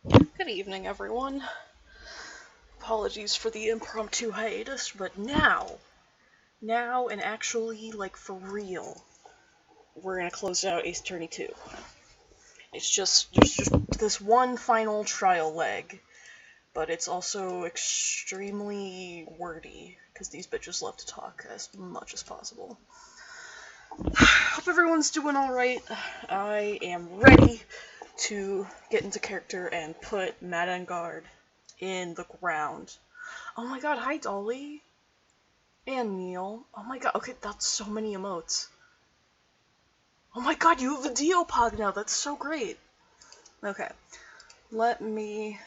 Good evening, everyone. Apologies for the impromptu hiatus, but now, and actually, like, for real, we're gonna close out Ace Attorney 2. There's just this one final trial leg, but it's also extremely wordy, because these bitches love to talk as much as possible. Hope everyone's doing alright. I am ready to get into character and put Madangard in the ground. Oh my god, hi Dolly. And Neil. Oh my god, okay, that's so many emotes. Oh my god, you have a Deopod now, that's so great. Okay, let me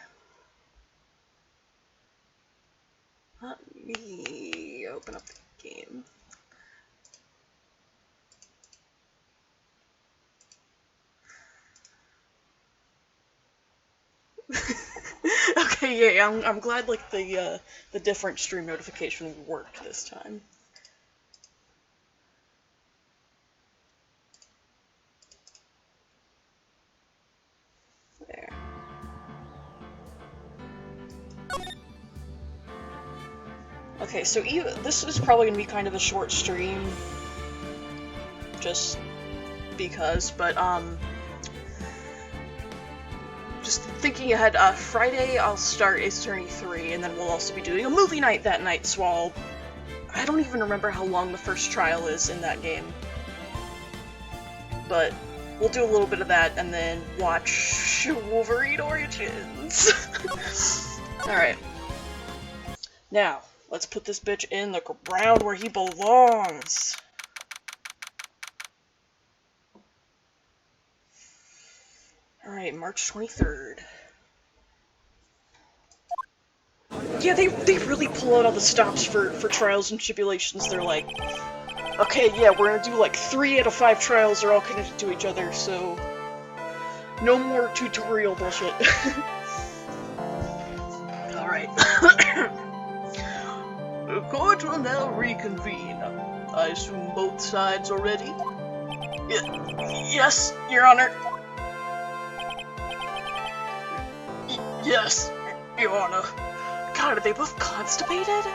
open up the game. Okay, yeah, I'm glad like the different stream notification worked this time. There. Okay, so this is probably gonna be kind of a short stream, just because, but just thinking ahead, Friday I'll start Ace Attorney 3, and then we'll also be doing a movie night that night, so I don't even remember how long the first trial is in that game. But we'll do a little bit of that, and then watch Wolverine Origins! Alright. Now, let's put this bitch in the ground where he belongs! Alright, March 23rd. Yeah, they really pull out all the stops for trials and tribulations. They're like, okay, yeah, we're gonna do like 3 out of 5 trials are all connected to each other, so no more tutorial bullshit. Alright. The court will now reconvene. I assume both sides are ready? Yes, Your Honor. Yes, Your Honor. God, are they both constipated?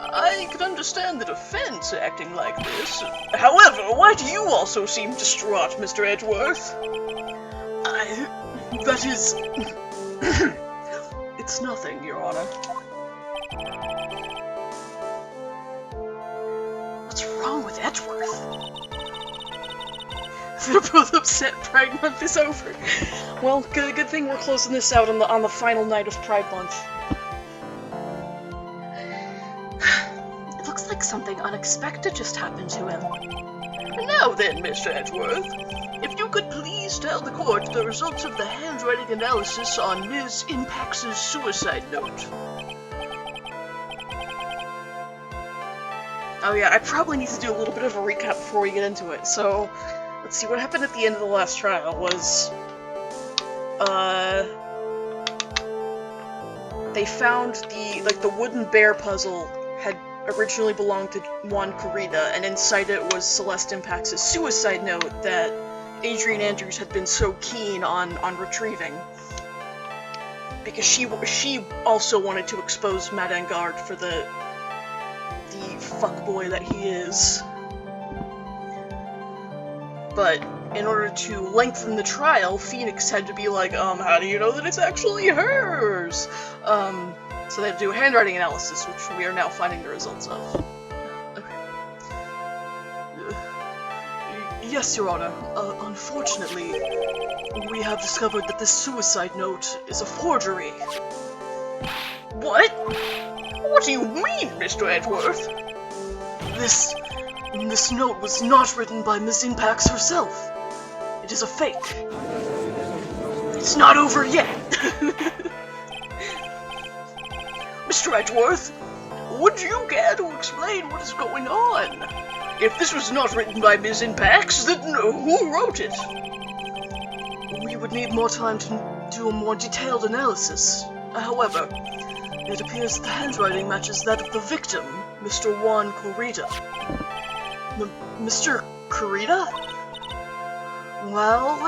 I can understand the defense acting like this. However, why do you also seem distraught, Mr. Edgeworth? That is... It's nothing, Your Honor. What's wrong with Edgeworth? They're both upset Pride Month is over. Well, good thing we're closing this out on the final night of Pride Month. It looks like something unexpected just happened to him. Now then, Mr. Edgeworth, if you could please tell the court the results of the handwriting analysis on Ms. Impax's suicide note. Oh yeah, I probably need to do a little bit of a recap before we get into it. So, let's see, what happened at the end of the last trial was... they found the wooden bear puzzle had originally belonged to Juan Corrida, and inside it was Celeste Impax's suicide note that Adrian Andrews had been so keen on retrieving. Because she also wanted to expose Madangard for the fuckboy that he is. But in order to lengthen the trial, Phoenix had to be like, how do you know that it's actually hers? So they had to do a handwriting analysis, which we are now finding the results of. Okay. Yes, Your Honor. Unfortunately, we have discovered that this suicide note is a forgery. What? What do you mean, Mr. Edgeworth? This note was not written by Miss Impax herself. It is a fake. It's not over yet. Mr. Edgeworth, would you care to explain what is going on? If this was not written by Miss Impax, then who wrote it? We would need more time to do a more detailed analysis. However, it appears the handwriting matches that of the victim, Mr. Juan Corrida. Mr. Corrida? Well,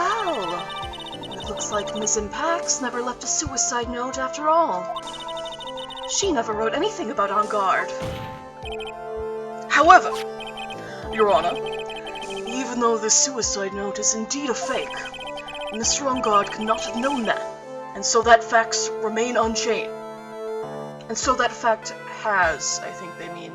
Looks like Miss Impax never left a suicide note after all. She never wrote anything about On Guard. However, Your Honor, even though this suicide note is indeed a fake, Mr. On Guard could not have known that, and so that facts remain unchanged. And so that fact has, I think they mean.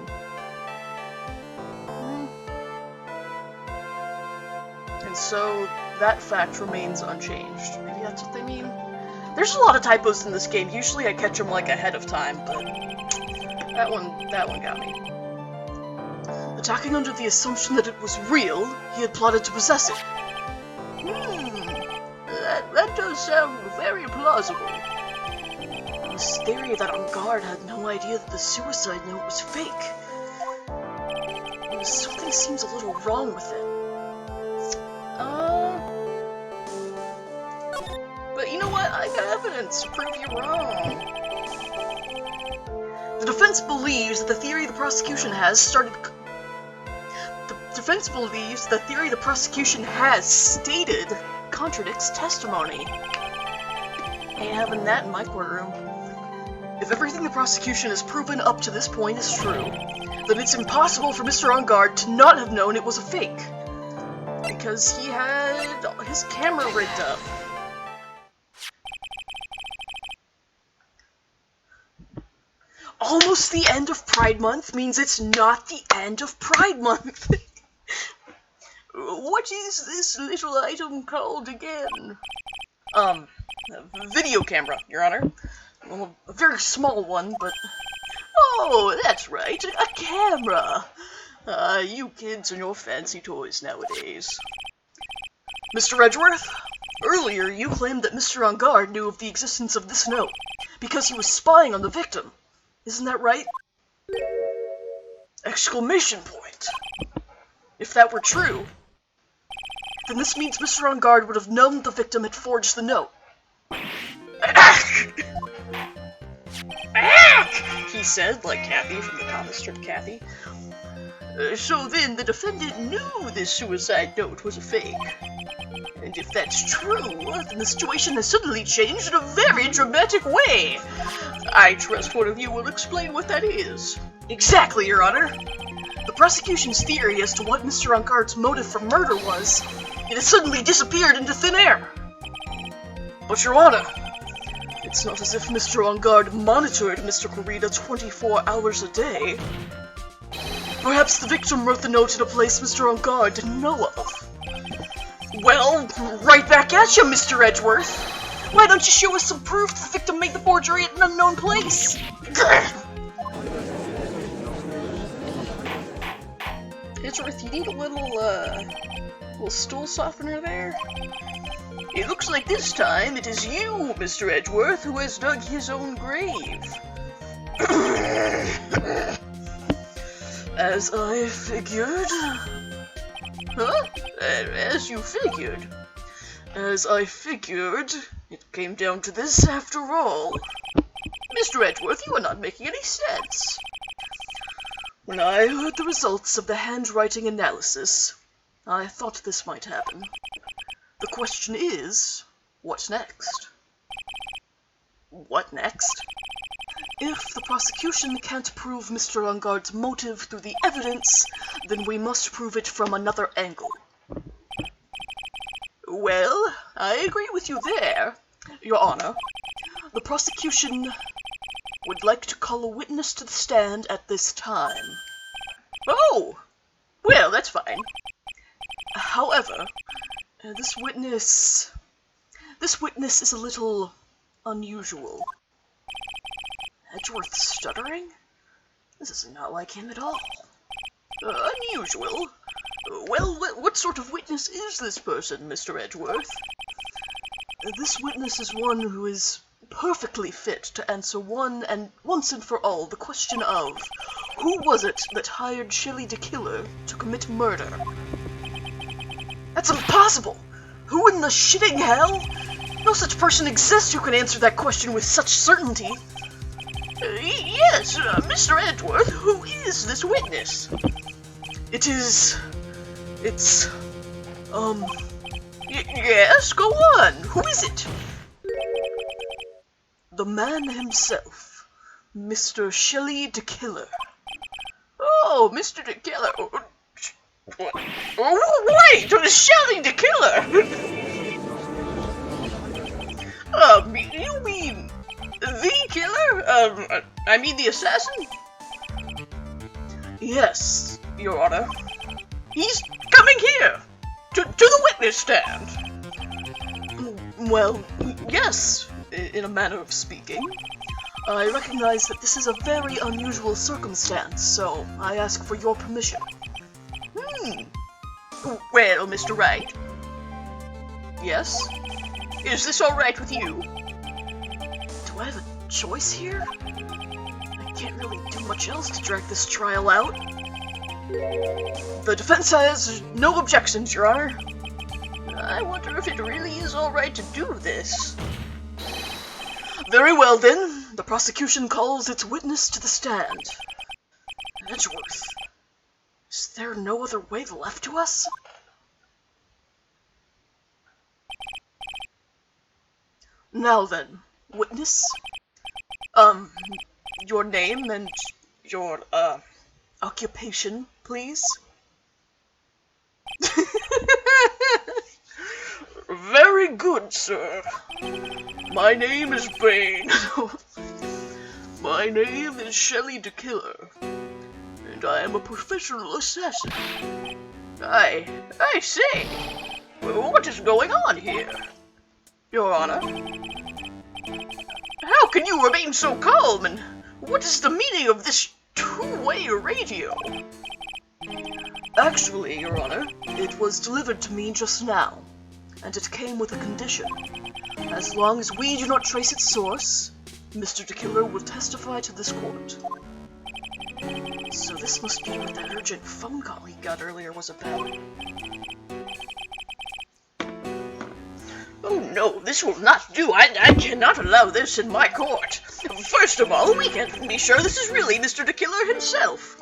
And so that fact remains unchanged. Maybe that's what they mean? There's a lot of typos in this game. Usually I catch them like ahead of time, but that one got me. Attacking under the assumption that it was real, he had plotted to possess it. That does sound very plausible. This theory that On Guard had no idea that the suicide note was fake. Something seems a little wrong with it. But you know what? I got evidence to prove you wrong. The defense believes that the theory the prosecution has stated contradicts testimony. Ain't having that in my courtroom. If everything the prosecution has proven up to this point is true, then it's impossible for Mr. On Guard to not have known it was a fake. Because he had his camera rigged up. Almost the end of Pride Month means it's not the end of Pride Month. What is this little item called again? Video camera, Your Honor. Well, a very small one, but... Oh, that's right, a camera. You kids and your fancy toys nowadays. Mr. Edgeworth, earlier you claimed that Mr. On Guard knew of the existence of this note, because he was spying on the victim. Isn't that right? Exclamation point. If that were true, then this means Mr. On Guard would have known the victim had forged the note. He said, like Kathy from the comic strip Kathy. So then, the defendant knew this suicide note was a fake. And if that's true, then the situation has suddenly changed in a very dramatic way. I trust one of you will explain what that is. Exactly, Your Honor. The prosecution's theory as to what Mr. On Guard's motive for murder was, it has suddenly disappeared into thin air. But Your Honor, it's not as if Mr. On Guard monitored Mr. Kurita 24 hours a day. Perhaps the victim wrote the note in a place Mr. On Guard didn't know of. Well, right back at you, Mr. Edgeworth. Why don't you show us some proof the victim made the forgery at an unknown place? Edgeworth, you need a little stool softener there? It looks like this time it is you, Mr. Edgeworth, who has dug his own grave. As I figured... Huh? As you figured? As I figured, it came down to this after all. Mr. Edgeworth, you are not making any sense. When I heard the results of the handwriting analysis, I thought this might happen. The question is, what next? What next? If the prosecution can't prove Mr. On Guard's motive through the evidence, then we must prove it from another angle. Well, I agree with you there, Your Honor. The prosecution would like to call a witness to the stand at this time. Oh! Well, that's fine. However, this witness is a little unusual. Edgeworth stuttering? This is not like him at all. Unusual? Well, what sort of witness is this person, Mr. Edgeworth? This witness is one who is perfectly fit to answer once and for all the question of who was it that hired Shelly the Killer to commit murder? That's impossible! Who in the shitting hell? No such person exists who can answer that question with such certainty. Yes, Mr. Edgeworth, who is this witness? Yes, go on. Who is it? The man himself, Mr. Shelley the Killer. Oh, Mr. the Killer. Oh, wait, Shelley the Killer. You mean the killer? I mean the assassin? Yes, Your Honor. He's coming here! To the witness stand! Well, yes, in a manner of speaking. I recognize that this is a very unusual circumstance, so I ask for your permission. Well, Mr. Wright. Yes? Is this alright with you? Do I have a choice here? I can't really do much else to drag this trial out. The defense has no objections, Your Honor. I wonder if it really is alright to do this. Very well, then. The prosecution calls its witness to the stand. Edgeworth. Is there no other way left to us? Now then, witness. Your name and your, occupation, please? Very good, sir. My name is Bane. My name is Shelley the Killer, and I am a professional assassin. I say, what is going on here? Your Honor? How can you remain so calm, and what is the meaning of this two-way radio? Actually, Your Honor, it was delivered to me just now, and it came with a condition. As long as we do not trace its source, Mr. the Killer will testify to this court. So this must be what that urgent phone call he got earlier was about. Oh no, this will not do. I cannot allow this in my court. First of all, we can be sure this is really Mr. the Killer himself.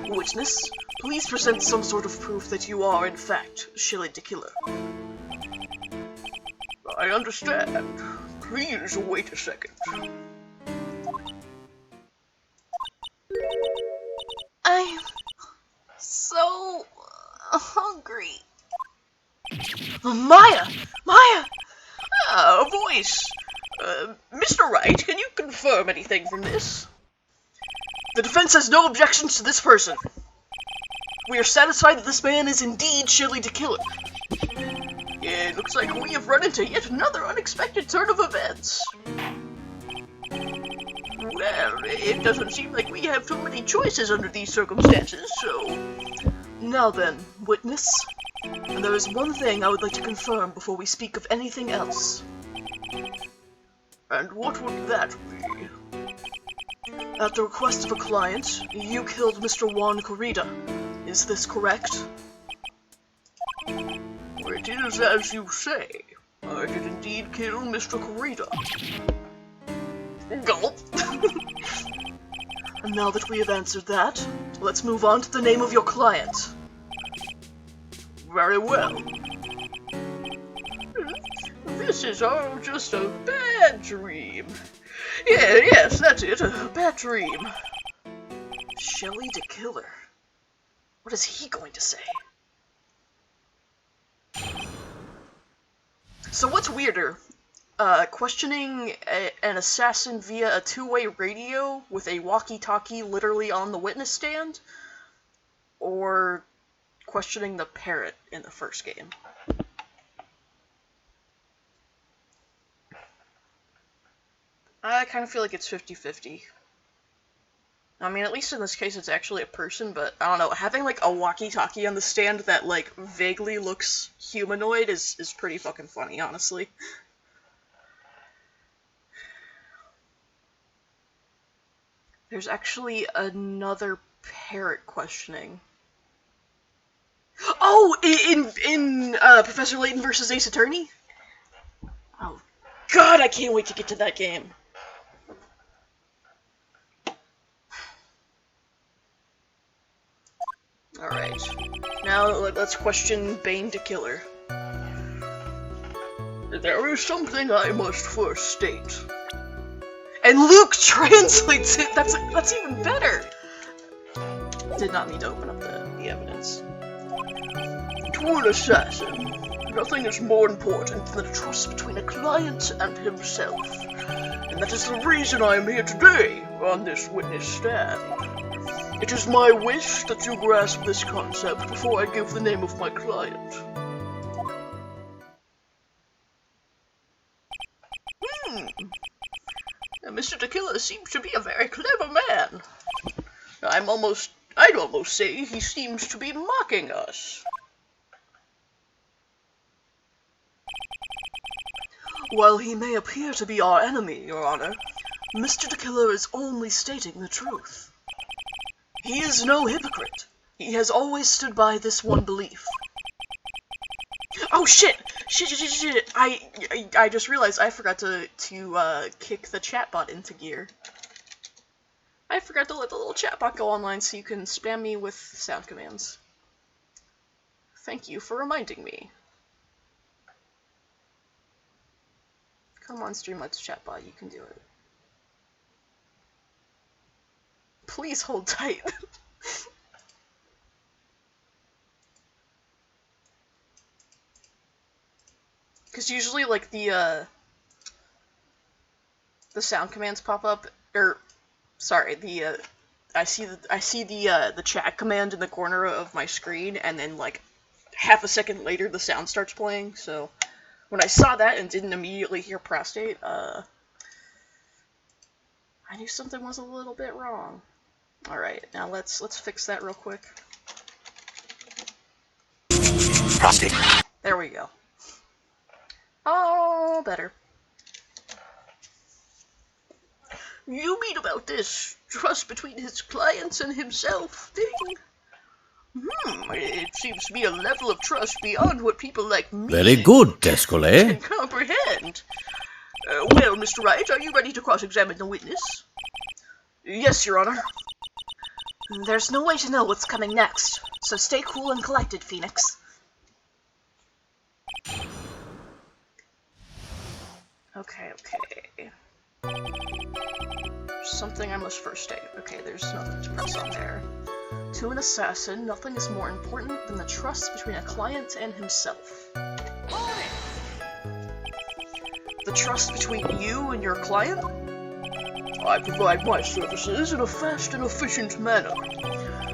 Witness, please present some sort of proof that you are, in fact, Shelley the Killer. I understand. Please wait a second. I'm so hungry. Maya! Maya! A voice. Mr. Wright, can you confirm anything from this? The defense has no objections to this person. We are satisfied that this man is indeed Shelley the Killer. It looks like we have run into yet another unexpected turn of events. Well, it doesn't seem like we have too many choices under these circumstances, so... Now then, witness. And there is one thing I would like to confirm before we speak of anything else. And what would that be? At the request of a client, you killed Mr. Juan Corrida. Is this correct? It is as you say. I did indeed kill Mr. Corrida. Gulp! And now that we have answered that, let's move on to the name of your client. Very well. This is all just a bad dream. Yes, that's it, a bad dream. Shelley the Killer. What is he going to say? So what's weirder? Questioning an assassin via a two-way radio with a walkie-talkie literally on the witness stand? Or questioning the parrot in the first game? I kind of feel like it's 50-50. I mean, at least in this case it's actually a person, but I don't know, having like a walkie-talkie on the stand that like vaguely looks humanoid is pretty fucking funny, honestly. There's actually another parrot questioning. Oh, in Professor Layton versus Ace Attorney? Oh god, I can't wait to get to that game. Alright, now let's question Bane the Killer. There is something I must first state. And Luke translates it! That's even better! Did not need to open up the evidence. To an assassin, nothing is more important than the trust between a client and himself. And that is the reason I am here today, on this witness stand. It is my wish that you grasp this concept before I give the name of my client. Mr. Tequila seems to be a very clever man. I'd almost say he seems to be mocking us. While he may appear to be our enemy, Your Honor, Mr. Tequila is only stating the truth. He is no hypocrite. He has always stood by this one belief. Oh shit! Shit! I just realized I forgot to kick the chatbot into gear. I forgot to let the little chatbot go online so you can spam me with sound commands. Thank you for reminding me. Come on, Streamlabs chatbot, you can do it. Please hold tight. Because usually, like, the sound commands pop up, or, sorry, I see the chat command in the corner of my screen, and then, like, half a second later the sound starts playing, so when I saw that and didn't immediately hear prostate, I knew something was a little bit wrong. Alright, now let's fix that real quick. Prostate. There we go. All better. You mean about this trust between his clients and himself thing? It seems to be a level of trust beyond what people like me Very good, Descolet. can comprehend. Well, Mr. Wright, are you ready to cross-examine the witness? Yes, Your Honor. There's no way to know what's coming next, so stay cool and collected, Phoenix. Okay. Something I must first state. Okay, there's nothing to press on there. To an assassin, nothing is more important than the trust between a client and himself. The trust between you and your client? I provide my services in a fast and efficient manner.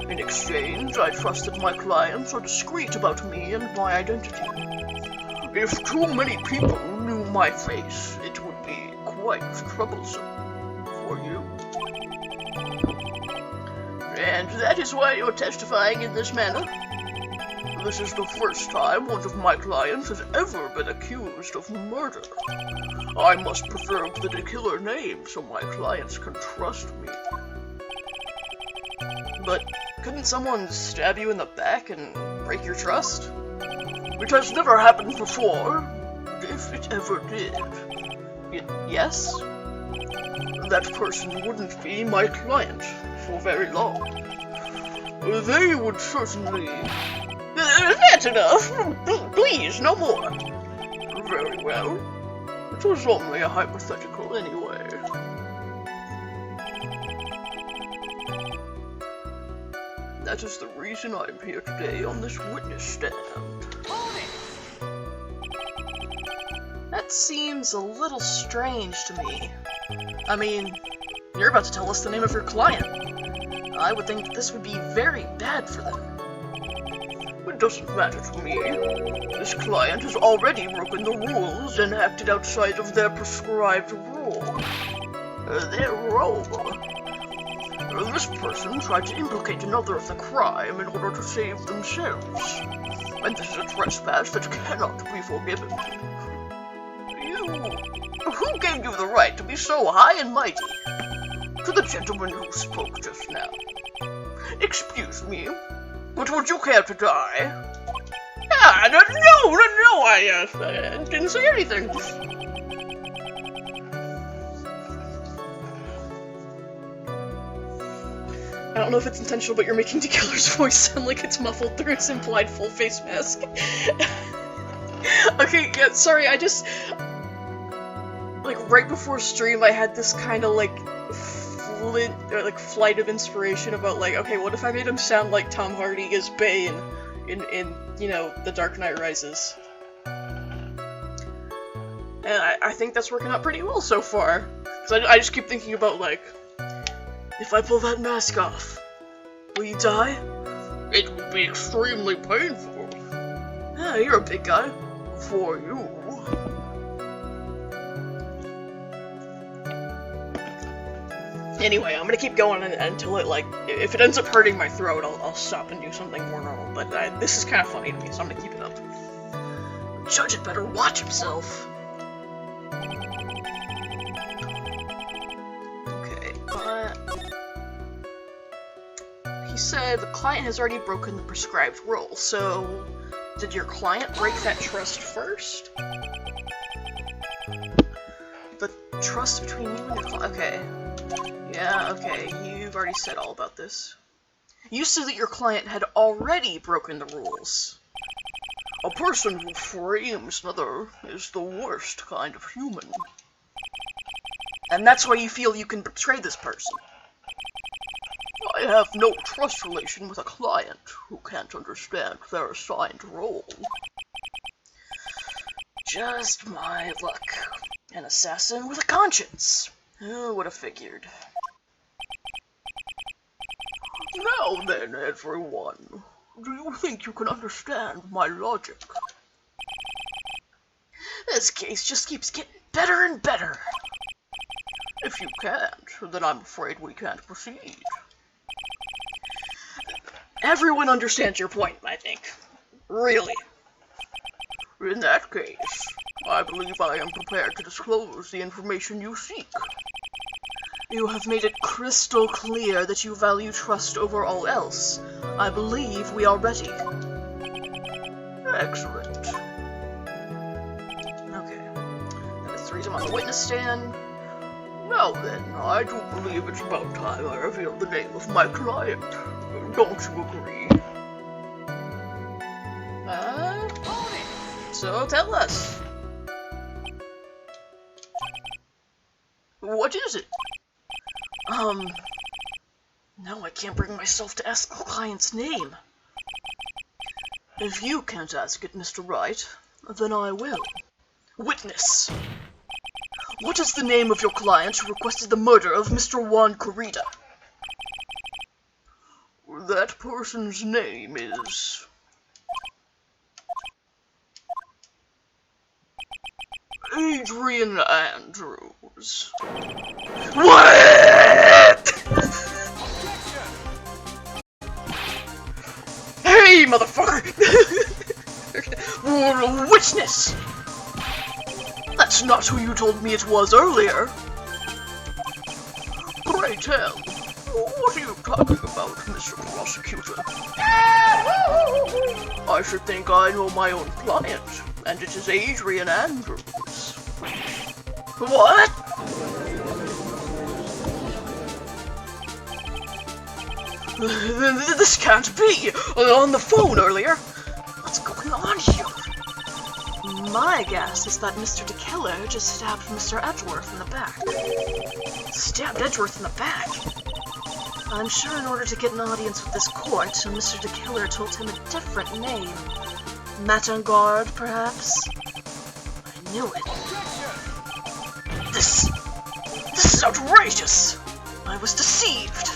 In exchange, I trust that my clients are discreet about me and my identity. If too many people knew my face, it would be quite troublesome for you. And that is why you're testifying in this manner. This is the first time one of my clients has ever been accused of murder. I must preserve the killer name so my clients can trust me. But couldn't someone stab you in the back and break your trust? It has never happened before, if it ever did. Yes? That person wouldn't be my client for very long. They would certainly... That's enough! Please, no more! Very well. It was only a hypothetical anyway. That is the reason I'm here today on this witness stand. That seems a little strange to me. I mean, you're about to tell us the name of your client. I would think this would be very bad for them. It doesn't matter to me. This client has already broken the rules and acted outside of their prescribed role. Their role. This person tried to implicate another of the crime in order to save themselves. And this is a trespass that cannot be forgiven. Who gave you the right to be so high and mighty? To the gentleman who spoke just now. Excuse me, but would you care to die? No, I didn't say anything. I don't know if it's intentional, but you're making the killer's voice sound like it's muffled through its implied full face mask. Okay, yeah, sorry, I just... Like, right before stream, I had this kind of, like, flight of inspiration about, like, okay, what if I made him sound like Tom Hardy as Bane in you know, The Dark Knight Rises? And I think that's working out pretty well so far. Because I just keep thinking about, like, if I pull that mask off, will you die? It would be extremely painful. Yeah, you're a big guy. For you. Anyway, I'm gonna keep going until it, like, if it ends up hurting my throat, I'll stop and do something more normal. But this is kind of funny to me, so I'm gonna keep it up. Judge had better watch himself. Okay, he said the client has already broken the prescribed rule, so did your client break that trust first? The trust between you and your client? Okay. Yeah, okay, you've already said all about this. You said that your client had already broken the rules. A person who frames another is the worst kind of human. And that's why you feel you can betray this person. I have no trust relation with a client who can't understand their assigned role. Just my luck. An assassin with a conscience. Who would have figured? Now then, everyone. Do you think you can understand my logic? This case just keeps getting better and better. If you can't, then I'm afraid we can't proceed. Everyone understands your point, I think. Really. In that case, I believe I am prepared to disclose the information you seek. You have made it crystal clear that you value trust over all else. I believe we are ready. Excellent. Okay. That's the reason I'm on the witness stand. Now then, I do believe it's about time I reveal the name of my client. Don't you agree? So tell us. What is it? No, I can't bring myself to ask the client's name. If you can't ask it, Mr. Wright, then I will. Witness! What is the name of your client who requested the murder of Mr. Juan Corrida? That person's name is... Adrian Andrews. What?! Hey, motherfucker! Witness! That's not who you told me it was earlier. Pray tell, what are you talking about, Mr. Prosecutor? I should think I know my own client, and it is Adrian Andrews. What? This can't be! On the phone earlier! What's going on here? My guess is that Mr. DeKiller just stabbed Mr. Edgeworth in the back. Stabbed Edgeworth in the back? I'm sure in order to get an audience with this court, Mr. DeKiller told him a different name. Matangard, perhaps? I knew it. This is outrageous! I was deceived!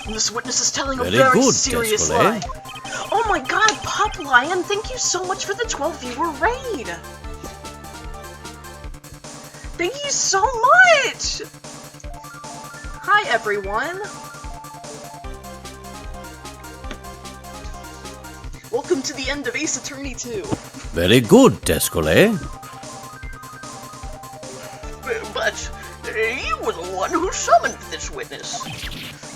This witness is telling a very serious lie. Oh my god, Pop Lion, thank you so much for the 12-viewer raid! Thank you so much! Hi, everyone! Welcome to the end of Ace Attorney 2. Very good, Descolet. But you were the one who summoned this witness.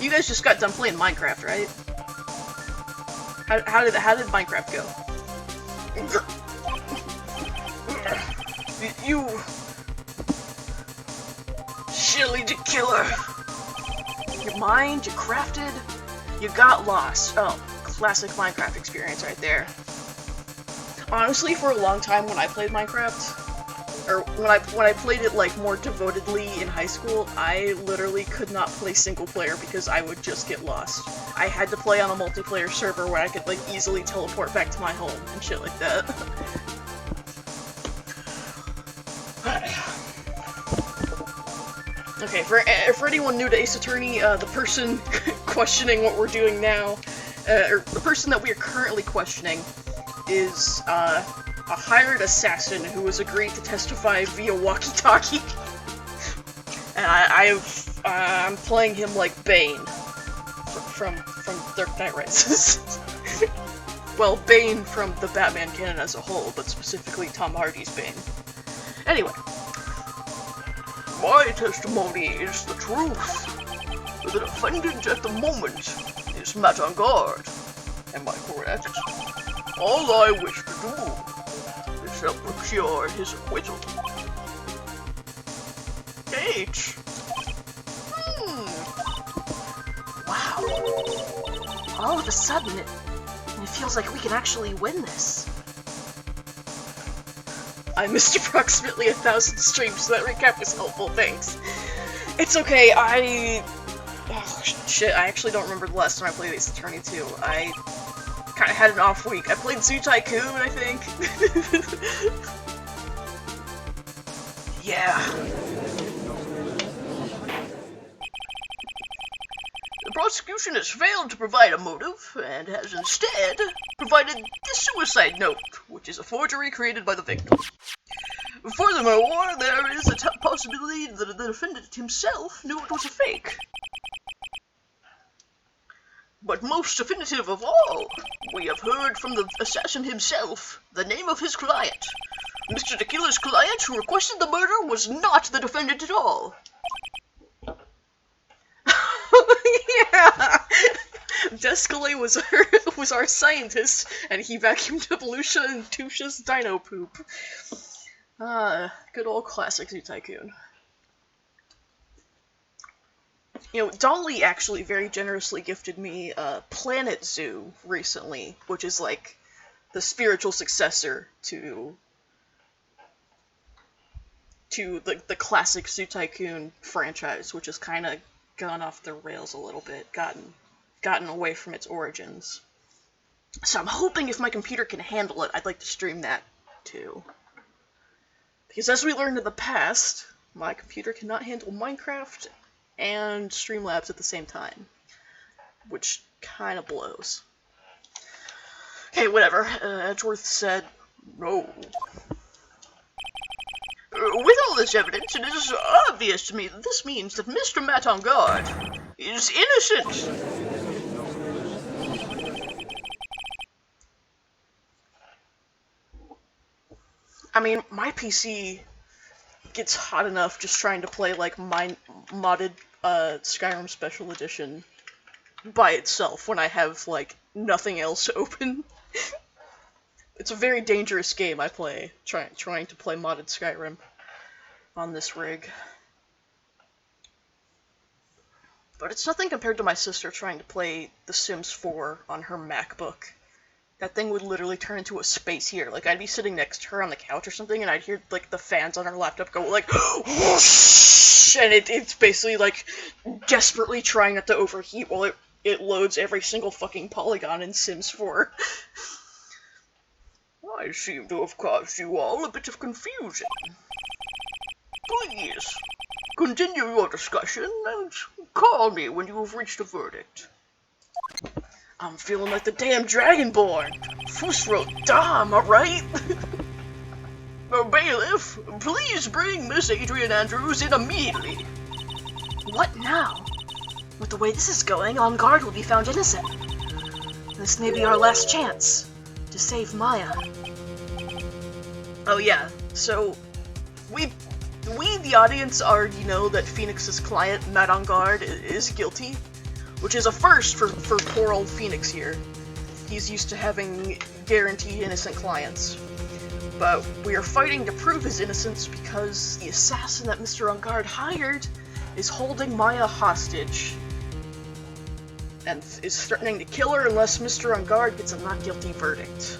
You guys just got done playing Minecraft, right? How did Minecraft go? You Shilly DeKiller. You mined, you crafted, you got lost. Oh, classic Minecraft experience right there. Honestly, for a long time when I played Minecraft, or when I played it like more devotedly in high school, I literally could not play single player because I would just get lost. I had to play on a multiplayer server where I could like easily teleport back to my home and shit like that. Okay, for anyone new to Ace Attorney, the person questioning what we're doing now, or the person that we are currently questioning, is a hired assassin who has agreed to testify via walkie-talkie. And I'm playing him like Bane from Dark Knight Rises. Well, Bane from the Batman canon as a whole, but specifically Tom Hardy's Bane. Anyway. My testimony is the truth. The defendant at the moment is Matt on guard. Am I correct? All I wish to do is help procure his acquittal. H. Wow. All of a sudden, it feels like we can actually win this. I missed approximately 1,000 streams, so that recap was helpful, thanks. It's okay, oh, shit, I actually don't remember the last time I played Ace Attorney 2. I kinda had an off week. I played Zoo Tycoon, I think. Yeah. The prosecution has failed to provide a motive, and has instead provided the suicide note, which is a forgery created by the victim. Furthermore, there is a possibility that the defendant himself knew it was a fake. But most definitive of all, we have heard from the assassin himself the name of his client. Mr. Tequila's client who requested the murder was not the defendant at all. Yeah! Descalé was our scientist, and he vacuumed up Lucia and Tusha's dino poop. Good old classic Zoo Tycoon. You know, Dolly actually very generously gifted me Planet Zoo recently, which is like the spiritual successor to the classic Zoo Tycoon franchise, which has kind of gone off the rails a little bit, gotten away from its origins. So I'm hoping if my computer can handle it, I'd like to stream that too. Because as we learned in the past, my computer cannot handle Minecraft and Streamlabs at the same time, which kind of blows. Okay, whatever. Edgeworth said no. With all this evidence, it is obvious to me that this means that Mr. Matt on guard is innocent. I mean, my PC gets hot enough just trying to play, like, my modded Skyrim Special Edition by itself when I have, like, nothing else open. It's a very dangerous game I play, trying to play modded Skyrim on this rig. But it's nothing compared to my sister trying to play The Sims 4 on her MacBook. That thing would literally turn into a space heater. Like, I'd be sitting next to her on the couch or something, and I'd hear, like, the fans on her laptop go, like, whoosh! And it's basically, like, desperately trying not to overheat while it loads every single fucking polygon in Sims 4. I seem to have caused you all a bit of confusion. Please, continue your discussion, and call me when you have reached a verdict. I'm feeling like the damn Dragonborn. Full-throat Dom, alright? Bailiff, please bring Miss Adrian Andrews in immediately. What now? With the way this is going, On Guard will be found innocent. This may be our last chance to save Maya. Oh yeah, so we the audience already know that Phoenix's client, Matt on Guard, is guilty, which is a first for poor old Phoenix here. He's used to having guaranteed innocent clients. But we are fighting to prove his innocence because the assassin that Mr. On Guard hired is holding Maya hostage and is threatening to kill her unless Mr. On Guard gets a not guilty verdict.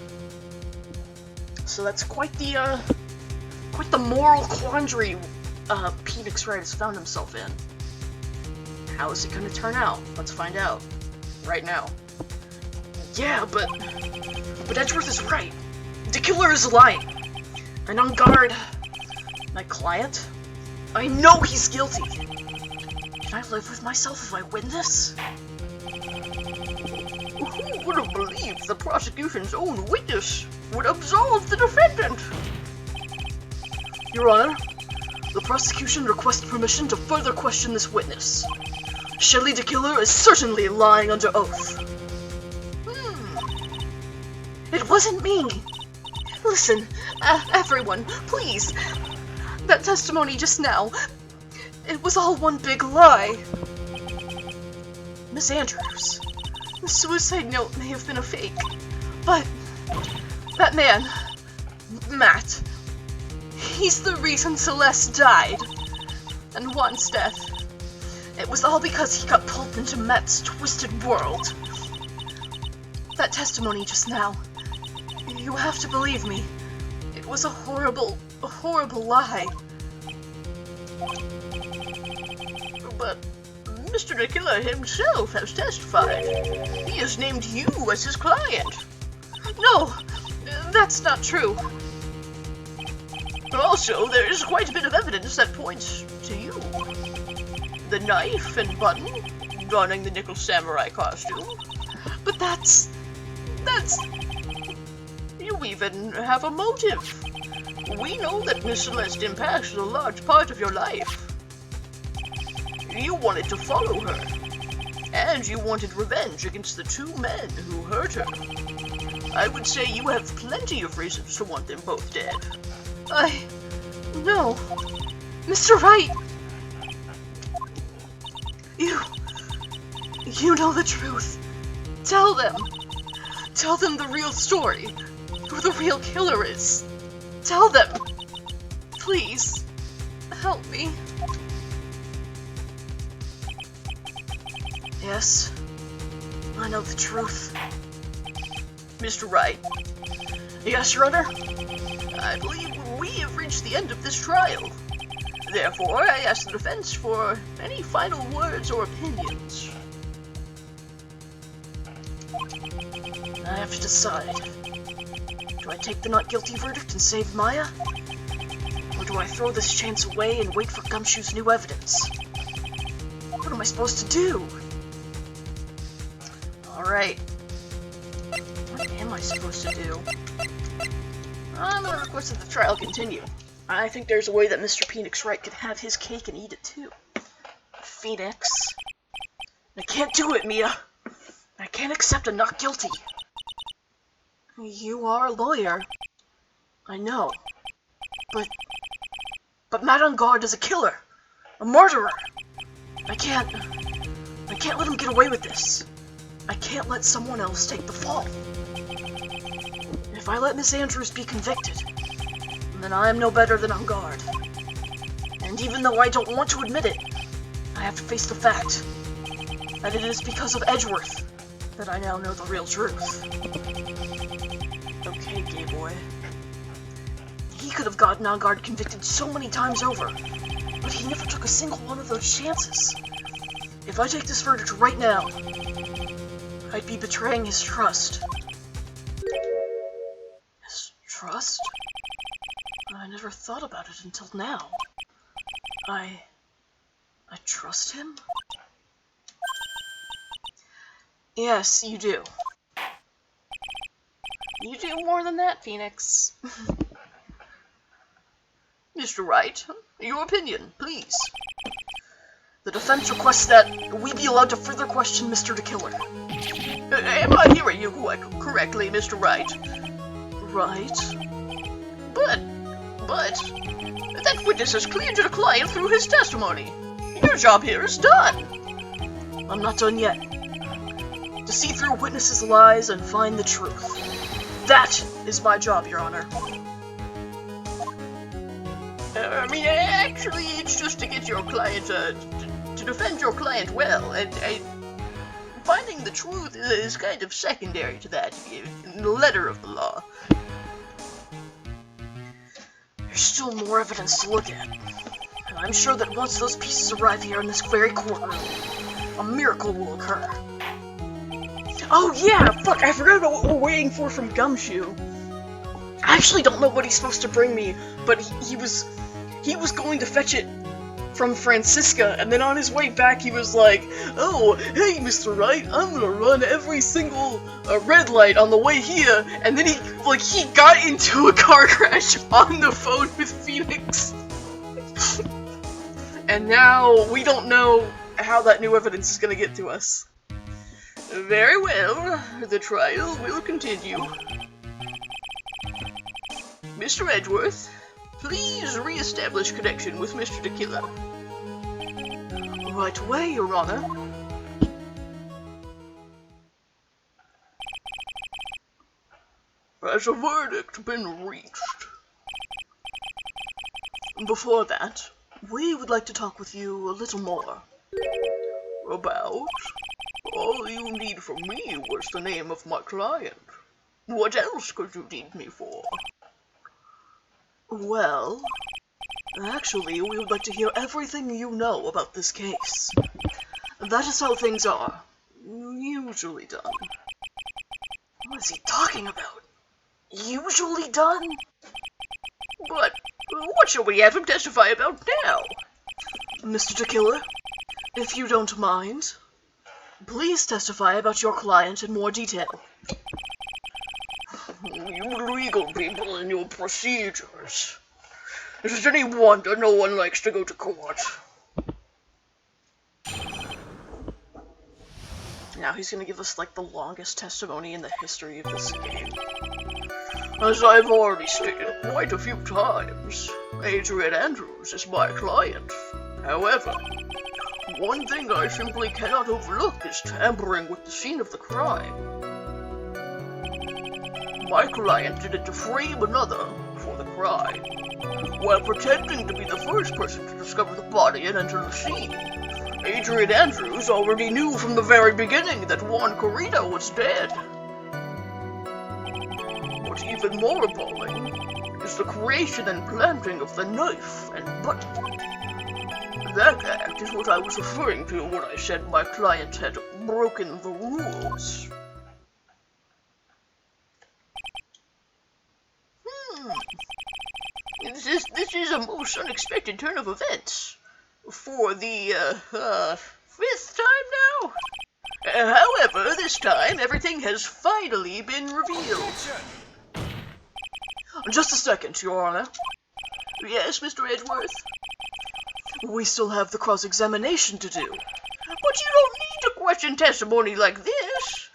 So that's quite the moral quandary Phoenix Wright has found himself in. How is it going to turn out? Let's find out. Right now. Yeah, but Edgeworth is right. The killer is lying. And on guard, my client, I know he's guilty. Can I live with myself if I win this? Who would have believed the prosecution's own witness would absolve the defendant? Your Honor, the prosecution requests permission to further question this witness. Shelley the killer is certainly lying under oath. It wasn't me. Listen, everyone, please. That testimony just now, it was all one big lie. Miss Andrews, the suicide note may have been a fake, but that man, Matt, he's the reason Celeste died. And Juan's death, it was all because he got pulled into Matt's twisted world. That testimony just now, you have to believe me. It was a horrible lie. But Mr. the Killer himself has testified. He has named you as his client. No, that's not true. Also, there is quite a bit of evidence that points to you. The knife and button, donning the nickel samurai costume. But that's... You even have a motive. We know that Miss Celeste impacted a large part of your life. You wanted to follow her, and you wanted revenge against the two men who hurt her. I would say you have plenty of reasons to want them both dead. No. Mr. Wright! You know the truth. Tell them. Tell them the real story. Who the real killer is. Tell them. Please. Help me. Yes. I know the truth. Mr. Wright. Yes, Your Honor? I believe we have reached the end of this trial. Therefore, I ask the defense for any final words or opinions. I have to decide. Do I take the not guilty verdict and save Maya? Or do I throw this chance away and wait for Gumshoe's new evidence? What am I supposed to do? Alright. What am I supposed to do? I'm gonna request that the trial continue. I think there's a way that Mr. Phoenix Wright could have his cake and eat it too. Phoenix. I can't do it, Mia. I can't accept a not guilty. You are a lawyer. I know. But Matt on guard is a killer. A murderer. I can't let him get away with this. I can't let someone else take the fall. If I let Miss Andrews be convicted, then I am no better than on guard. And even though I don't want to admit it, I have to face the fact that it is because of Edgeworth that I now know the real truth. Okay, gay boy. He could have gotten on guard convicted so many times over, but he never took a single one of those chances. If I take this verdict right now, I'd be betraying his trust. His trust? I never thought about it until now. I trust him? Yes, you do. You do more than that, Phoenix. Mr. Wright, your opinion, please. The defense requests that we be allowed to further question Mr. the Killer. Am I hearing you correctly, Mr. Wright? Right. But that witness has cleared your client through his testimony. Your job here is done. I'm not done yet. To see through witnesses' lies and find the truth. That is my job, Your Honor. Actually, it's just to get your client, to defend your client well, and finding the truth is kind of secondary to that, in the letter of the law. There's still more evidence to look at. And I'm sure that once those pieces arrive here in this very courtroom, a miracle will occur. Oh yeah, fuck, I forgot about what we're waiting for from Gumshoe. I actually don't know what he's supposed to bring me, but he was going to fetch it from Francisca, and then on his way back he was like, oh, hey Mr. Wright, I'm gonna run every single red light on the way here, and then he got into a car crash on the phone with Phoenix. And now we don't know how that new evidence is gonna get to us. Very well, the trial will continue. Mr. Edgeworth, please re-establish connection with Mr. Tequila. Right away, Your Honor. Has a verdict been reached? Before that, we would like to talk with you a little more. About? All you need from me was the name of my client. What else could you need me for? Well, actually, we would like to hear everything you know about this case. That is how things are. Usually done. What is he talking about? Usually done? But what shall we have him testify about now? Mr. Tequila, if you don't mind, please testify about your client in more detail. You legal people and your procedures. Is it any wonder no one likes to go to court? Now he's gonna give us, like, the longest testimony in the history of this game. As I've already stated quite a few times, Adrian Andrews is my client. However, one thing I simply cannot overlook is tampering with the scene of the crime. My client did it to frame another for the crime, while pretending to be the first person to discover the body and enter the scene. Adrian Andrews already knew from the very beginning that Juan Corrida was dead. What's even more appalling is the creation and planting of the knife and button. That act is what I was referring to when I said my client had broken the rules. This is a most unexpected turn of events. For the, 5th time now? However, this time, everything has finally been revealed. Just a second, Your Honor. Yes, Mr. Edgeworth? We still have the cross-examination to do. But you don't need to question testimony like this.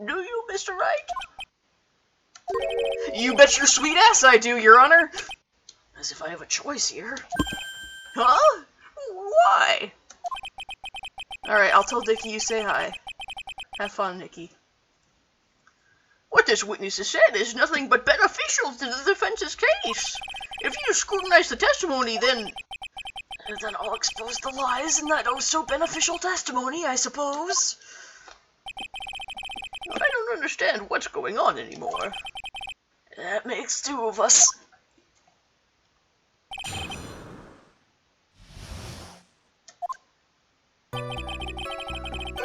Do you, Mr. Wright? You bet your sweet ass I do, Your Honor! As if I have a choice here. Huh? Why? Alright, I'll tell Dickie you say hi. Have fun, Nikki. What this witness has said is nothing but beneficial to the defense's case. If you scrutinize the testimony, then I'll expose the lies in that oh-so-beneficial testimony, I suppose. I don't understand what's going on anymore. That makes two of us.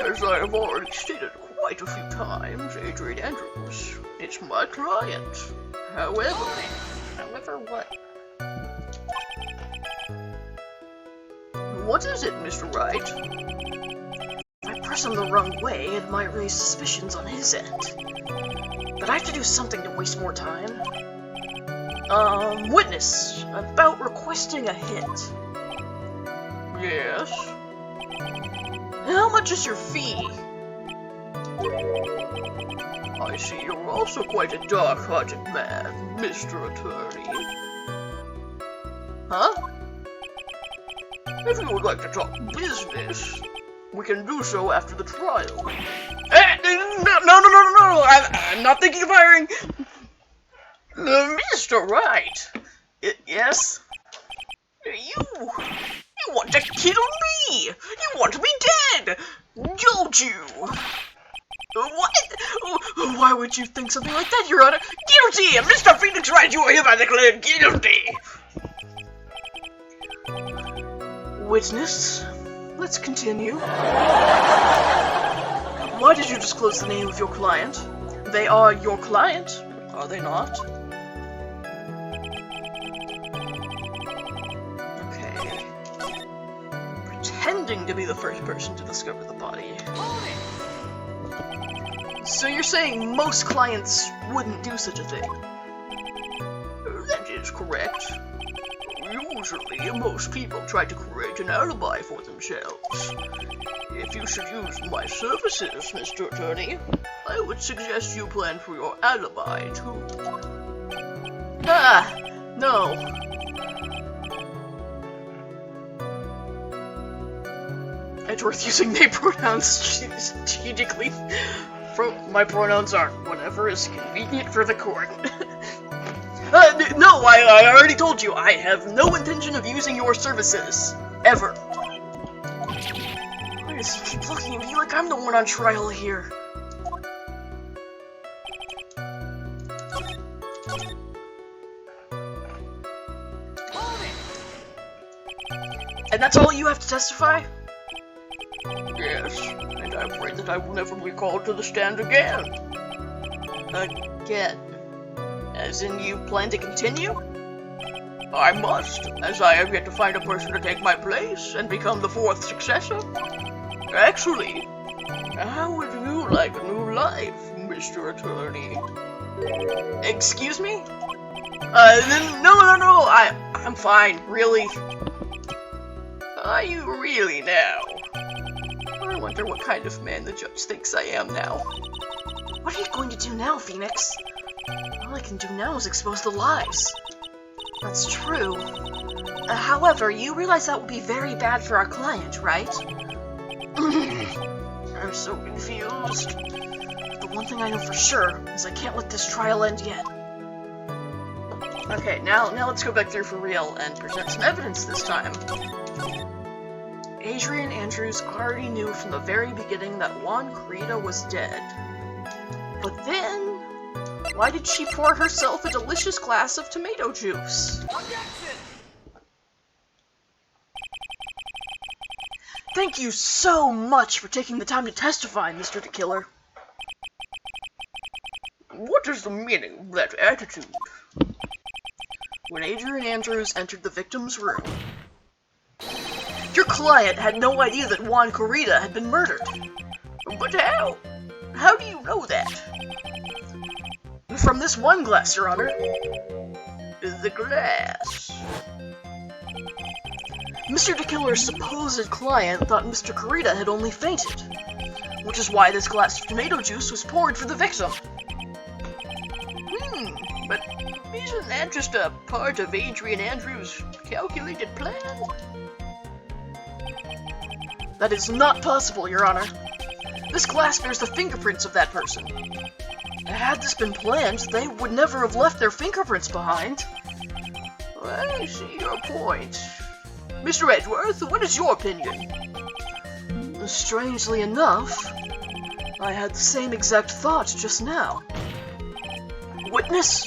As I have already stated quite a few times, Adrian Andrews is my client. However what? What is it, Mr. Wright? If I press him the wrong way, it might raise suspicions on his end. But I have to do something to waste more time. Witness, about requesting a hit. Yes? How much is your fee? I see you're also quite a dark-hearted man, Mr. Attorney. Huh? If you would like to talk business, we can do so after the trial. No, I'm not thinking of hiring. Mr. Wright. Yes? You want to kill me! You want me dead! Don't you? What? Oh, why would you think something like that, Your Honor? Guilty! Mr. Phoenix Wright, you are hereby declared guilty! Witness, let's continue. Why did you disclose the name of your client? They are your client, are they not? Okay. Pretending to be the first person to discover the body. So you're saying most clients wouldn't do such a thing? That is correct. Usually, most people try to create an alibi for themselves. If you should use my services, Mr. Attorney, I would suggest you plan for your alibi, too. Ah, no. Edgeworth using they pronouns strategically. My pronouns are whatever is convenient for the court. No, I already told you, I have no intention of using your services. Ever. Why does he keep looking at me like I'm the one on trial here? And that's all you have to testify? Yes, and I'm afraid that I will never be called to the stand again. Again? As in, you plan to continue? I must, as I have yet to find a person to take my place and become the fourth successor. Actually, how would you like a new life, Mr. Attorney? Excuse me? No, I'm fine, really. Are you really now? I wonder what kind of man the judge thinks I am now. What are you going to do now, Phoenix? All I can do now is expose the lies. That's true. However, you realize that would be very bad for our client, right? I'm so confused. The one thing I know for sure is I can't let this trial end yet. Okay, now let's go back through for real and present some evidence this time. Adrian Andrews already knew from the very beginning that Juan Corrida was dead. But then, why did she pour herself a delicious glass of tomato juice? Objection! Thank you so much for taking the time to testify, Mr. the Killer. What is the meaning of that attitude? When Adrian Andrews entered the victim's room, your client had no idea that Juan Corrida had been murdered. But how? How do you know that? From this one glass, Your Honor. The glass. Mr. the Killer's supposed client thought Mr. Corrida had only fainted, which is why this glass of tomato juice was poured for the victim. But isn't that just a part of Adrian Andrews' calculated plan? That is not possible, Your Honor. This glass bears the fingerprints of that person. Had this been planned, they would never have left their fingerprints behind. I see your point. Mr. Edgeworth, what is your opinion? Strangely enough, I had the same exact thought just now. Witness,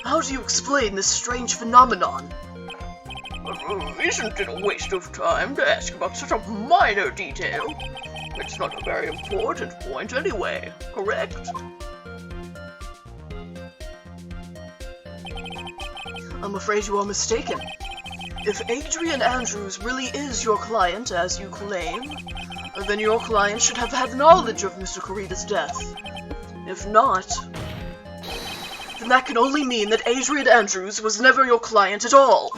how do you explain this strange phenomenon? Isn't it a waste of time to ask about such a minor detail? It's not a very important point anyway, correct? I'm afraid you are mistaken. If Adrian Andrews really is your client, as you claim, then your client should have had knowledge of Mr. Corrida's death. If not, then that can only mean that Adrian Andrews was never your client at all.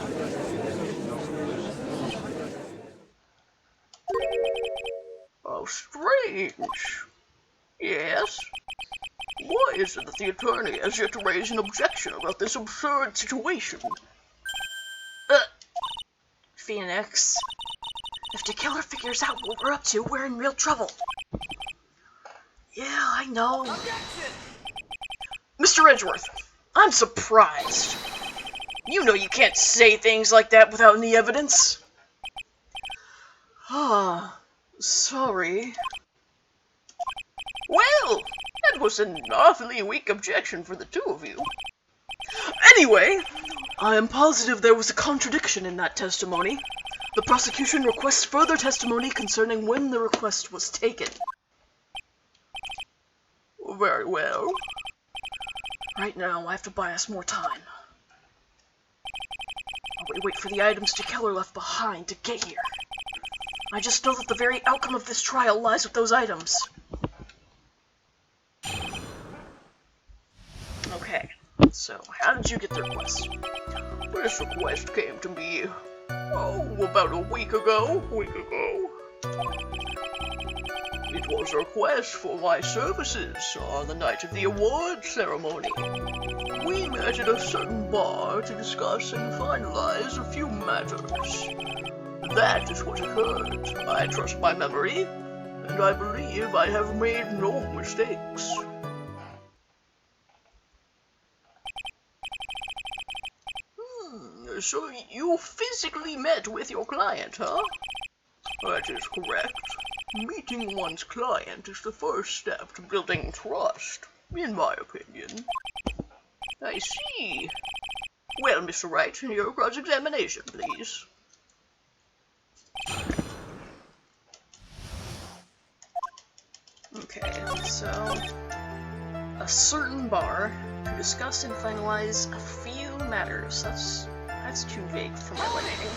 Oh, strange. Yes? Why is it that the attorney has yet to raise an objection about this absurd situation? Phoenix. If the killer figures out what we're up to, we're in real trouble. Yeah, I know. Objection! Mr. Edgeworth, I'm surprised. You know you can't say things like that without any evidence. Sorry. Well, that was an awfully weak objection for the two of you. Anyway, I am positive there was a contradiction in that testimony. The prosecution requests further testimony concerning when the request was taken. Very well. Right now, I have to buy us more time. I'll wait for the items Keller left behind to get here. I just know that the very outcome of this trial lies with those items. Okay, so how did you get the request? This request came to me, about a week ago. It was a request for my services on the night of the awards ceremony. We met at a certain bar to discuss and finalize a few matters. That is what occurred. I trust my memory, and I believe I have made no mistakes. So you physically met with your client, huh? That is correct. Meeting one's client is the first step to building trust, in my opinion. I see. Well, Mr. Wright, your cross-examination, please. Okay, so a certain bar to discuss and finalize a few matters. That's too vague for my liking.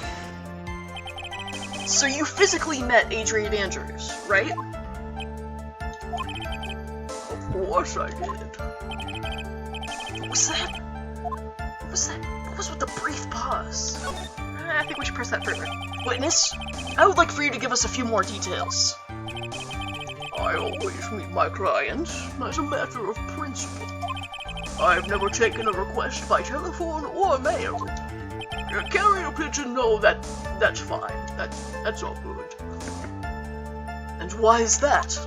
So you physically met Adrian Andrews, right? Of course I did. What was that? What was with the brief pause? I think we should press that further. Witness, I would like for you to give us a few more details. I always meet my clients as a matter of principle. I've never taken a request by telephone or mail. Carrier pigeon, no, that's fine. That's all good. And why is that?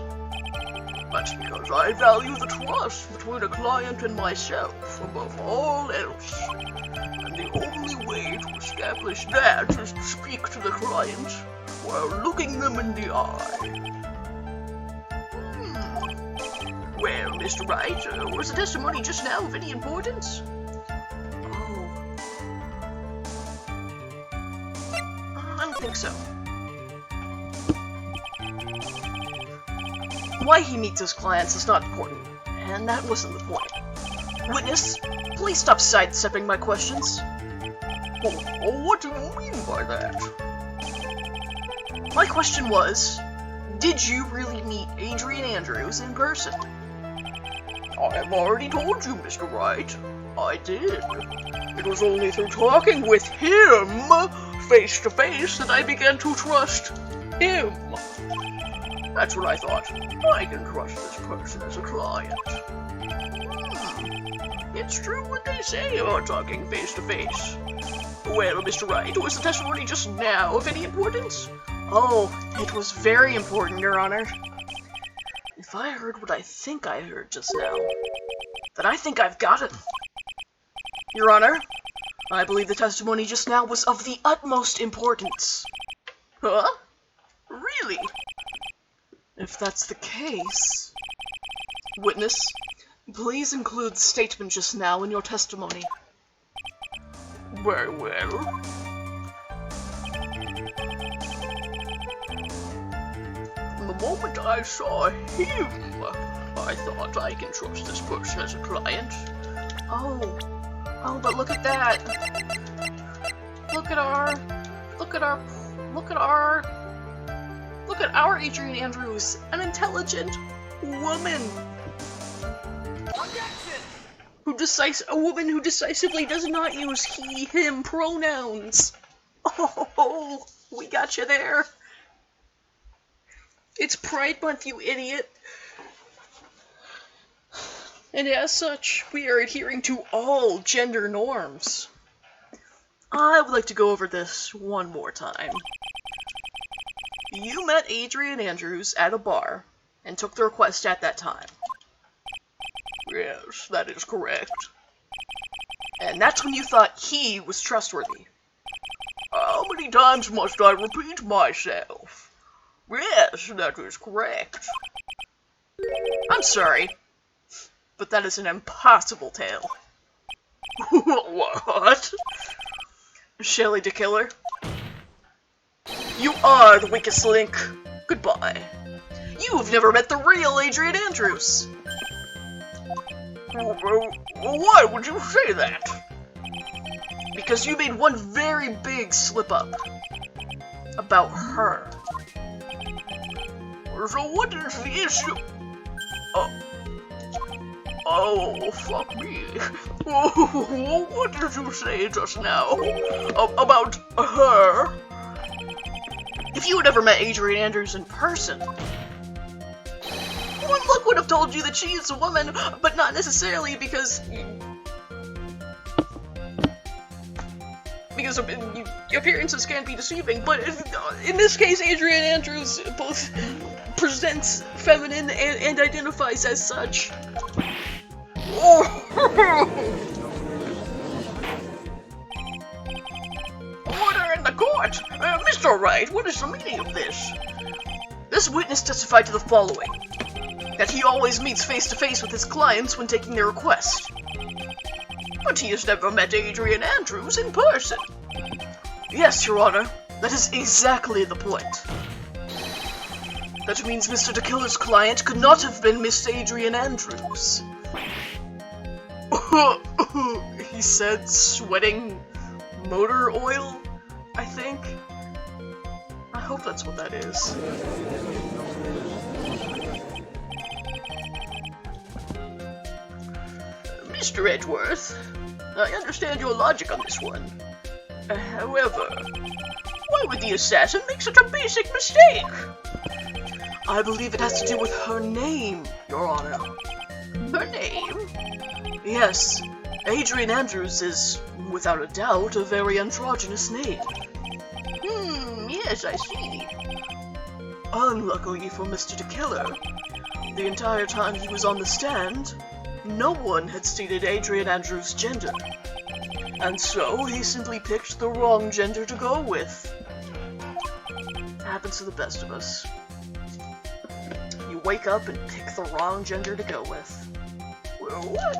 That's because I value the trust between a client and myself above all else. And the only way to establish that is to speak to the client while looking them in the eye. Well, Mr. Wright, was the testimony just now of any importance? I don't think so. Why he meets his clients is not important, and that wasn't the point. Witness, please stop sidestepping my questions. What do you mean by that? My question was, did you really meet Adrian Andrews in person? I have already told you, Mr. Wright. I did. It was only through talking with him, face to face, that I began to trust him. That's what I thought. I can trust this person as a client. It's true what they say about talking face to face. Well, Mr. Wright, was the testimony just now of any importance? Oh, it was very important, Your Honor. If I heard what I think I heard just now, then I think I've got it. Your Honor, I believe the testimony just now was of the utmost importance. Huh? Really? If that's the case... Witness, please include the statement just now in your testimony. Very well. From the moment I saw him, I thought I can trust this person as a client. Oh, but look at that. Look at our Adrian Andrews, an intelligent woman. A woman who decisively does not use he, him pronouns. Oh, we got you there. It's Pride Month, you idiot. And as such, we are adhering to all gender norms. I would like to go over this one more time. You met Adrian Andrews at a bar and took the request at that time. Yes, that is correct. And that's when you thought he was trustworthy. How many times must I repeat myself? Yes, that is correct. I'm sorry, but that is an impossible tale. What? Shelley the Killer, you are the weakest link. Goodbye. You've never met the real Adrian Andrews. Why would you say that? Because you made one very big slip-up about her. So what is the issue? Oh, fuck me. What did you say just now? About her? If you had ever met Adrian Andrews in person, one look would have told you that she is a woman, but not necessarily because appearances can be deceiving, but in this case, Adrian Andrews both presents feminine and identifies as such. Order in the court! Mr. Wright, what is the meaning of this? This witness testified to the following: that he always meets face-to-face with his clients when taking their request. But he has never met Adrian Andrews in person. Yes, Your Honor, that is exactly the point. That means Mr. the Killer's client could not have been Miss Adrian Andrews. He said, sweating motor oil, I think? I hope that's what that is. Mr. Edgeworth, I understand your logic on this one. However, why would the assassin make such a basic mistake? I believe it has to do with her name, Your Honor. Her name? Yes, Adrian Andrews is, without a doubt, a very androgynous name. Yes, I see. Unluckily for Mr. the Killer, the entire time he was on the stand, no one had stated Adrian Andrews' gender. And so he simply picked the wrong gender to go with. Happens to the best of us. You wake up and pick the wrong gender to go with. What?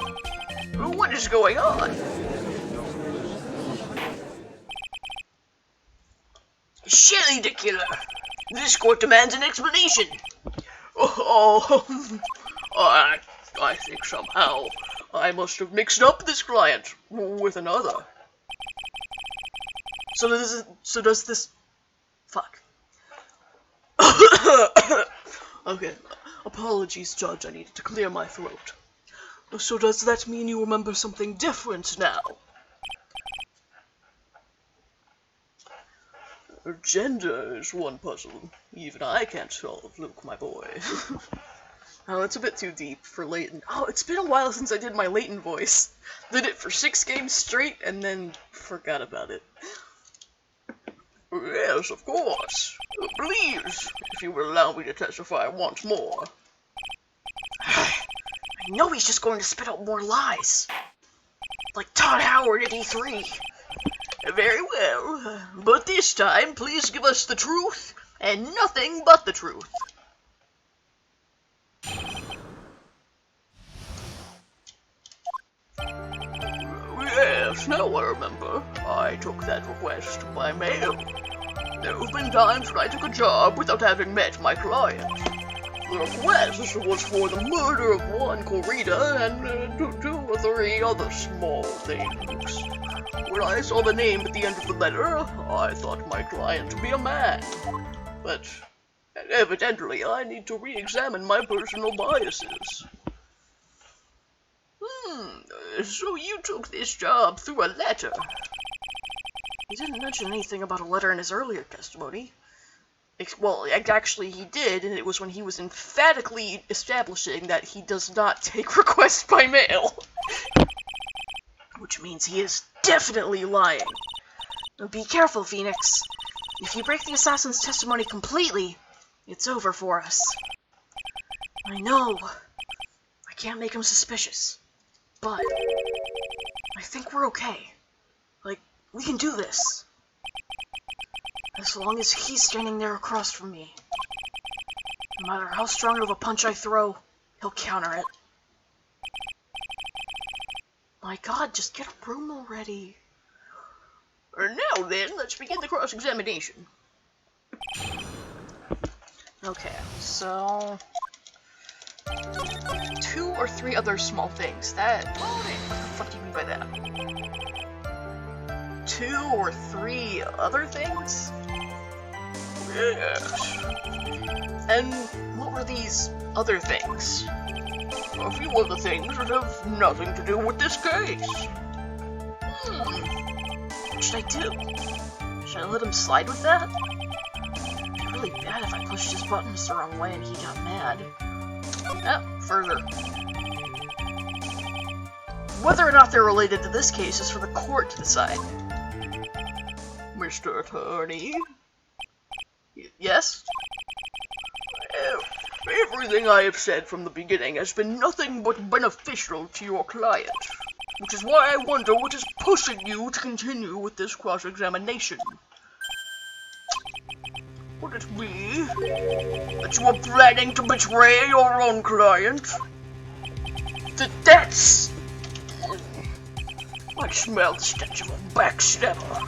What is going on? Shelley the Killer! This court demands an explanation! I think somehow I must have mixed up this client with another. So does this... Fuck. Okay, apologies, Judge, I needed to clear my throat. So does that mean you remember something different now? Gender is one puzzle even I can't solve, Luke, my boy. Oh, it's a bit too deep for Leighton. Oh, it's been a while since I did my Leighton voice. Did it for 6 games straight and then forgot about it. Yes, of course. Please, if you will allow me to testify once more. I know he's just going to spit out more lies. Like Todd Howard at E3. Very well, but this time please give us the truth, and nothing but the truth. Yes, now I remember. I took that request by mail. There have been times when I took a job without having met my client. The request was for the murder of one Corrida and 2 or 3 other small things. When I saw the name at the end of the letter, I thought my client to be a man. But evidently I need to re-examine my personal biases. So you took this job through a letter? He didn't mention anything about a letter in his earlier testimony. Well, actually he did, and it was when he was emphatically establishing that he does not take requests by mail. Which means he is definitely lying. Be careful, Phoenix. If you break the assassin's testimony completely, it's over for us. I know. I can't make him suspicious. But I think we're okay. Like, we can do this. As long as he's standing there across from me. No matter how strong of a punch I throw, He'll counter it. My god, just get a room already. And now then, let's begin the cross-examination. Okay, so... 2 or 3 other small things. What the fuck do you mean by that? 2 or 3 other things? Yes. And what were these other things? A few other things that have nothing to do with this case. What should I do? Should I let him slide with that? It'd be really bad if I pushed his buttons the wrong way and he got mad. Further. Whether or not they're related to this case is for the court to decide. Mr. Attorney? Yes? Everything I have said from the beginning has been nothing but beneficial to your client, which is why I wonder what is pushing you to continue with this cross-examination. Would it be that you are planning to betray your own client? That's... I smell the stench of a backstabber.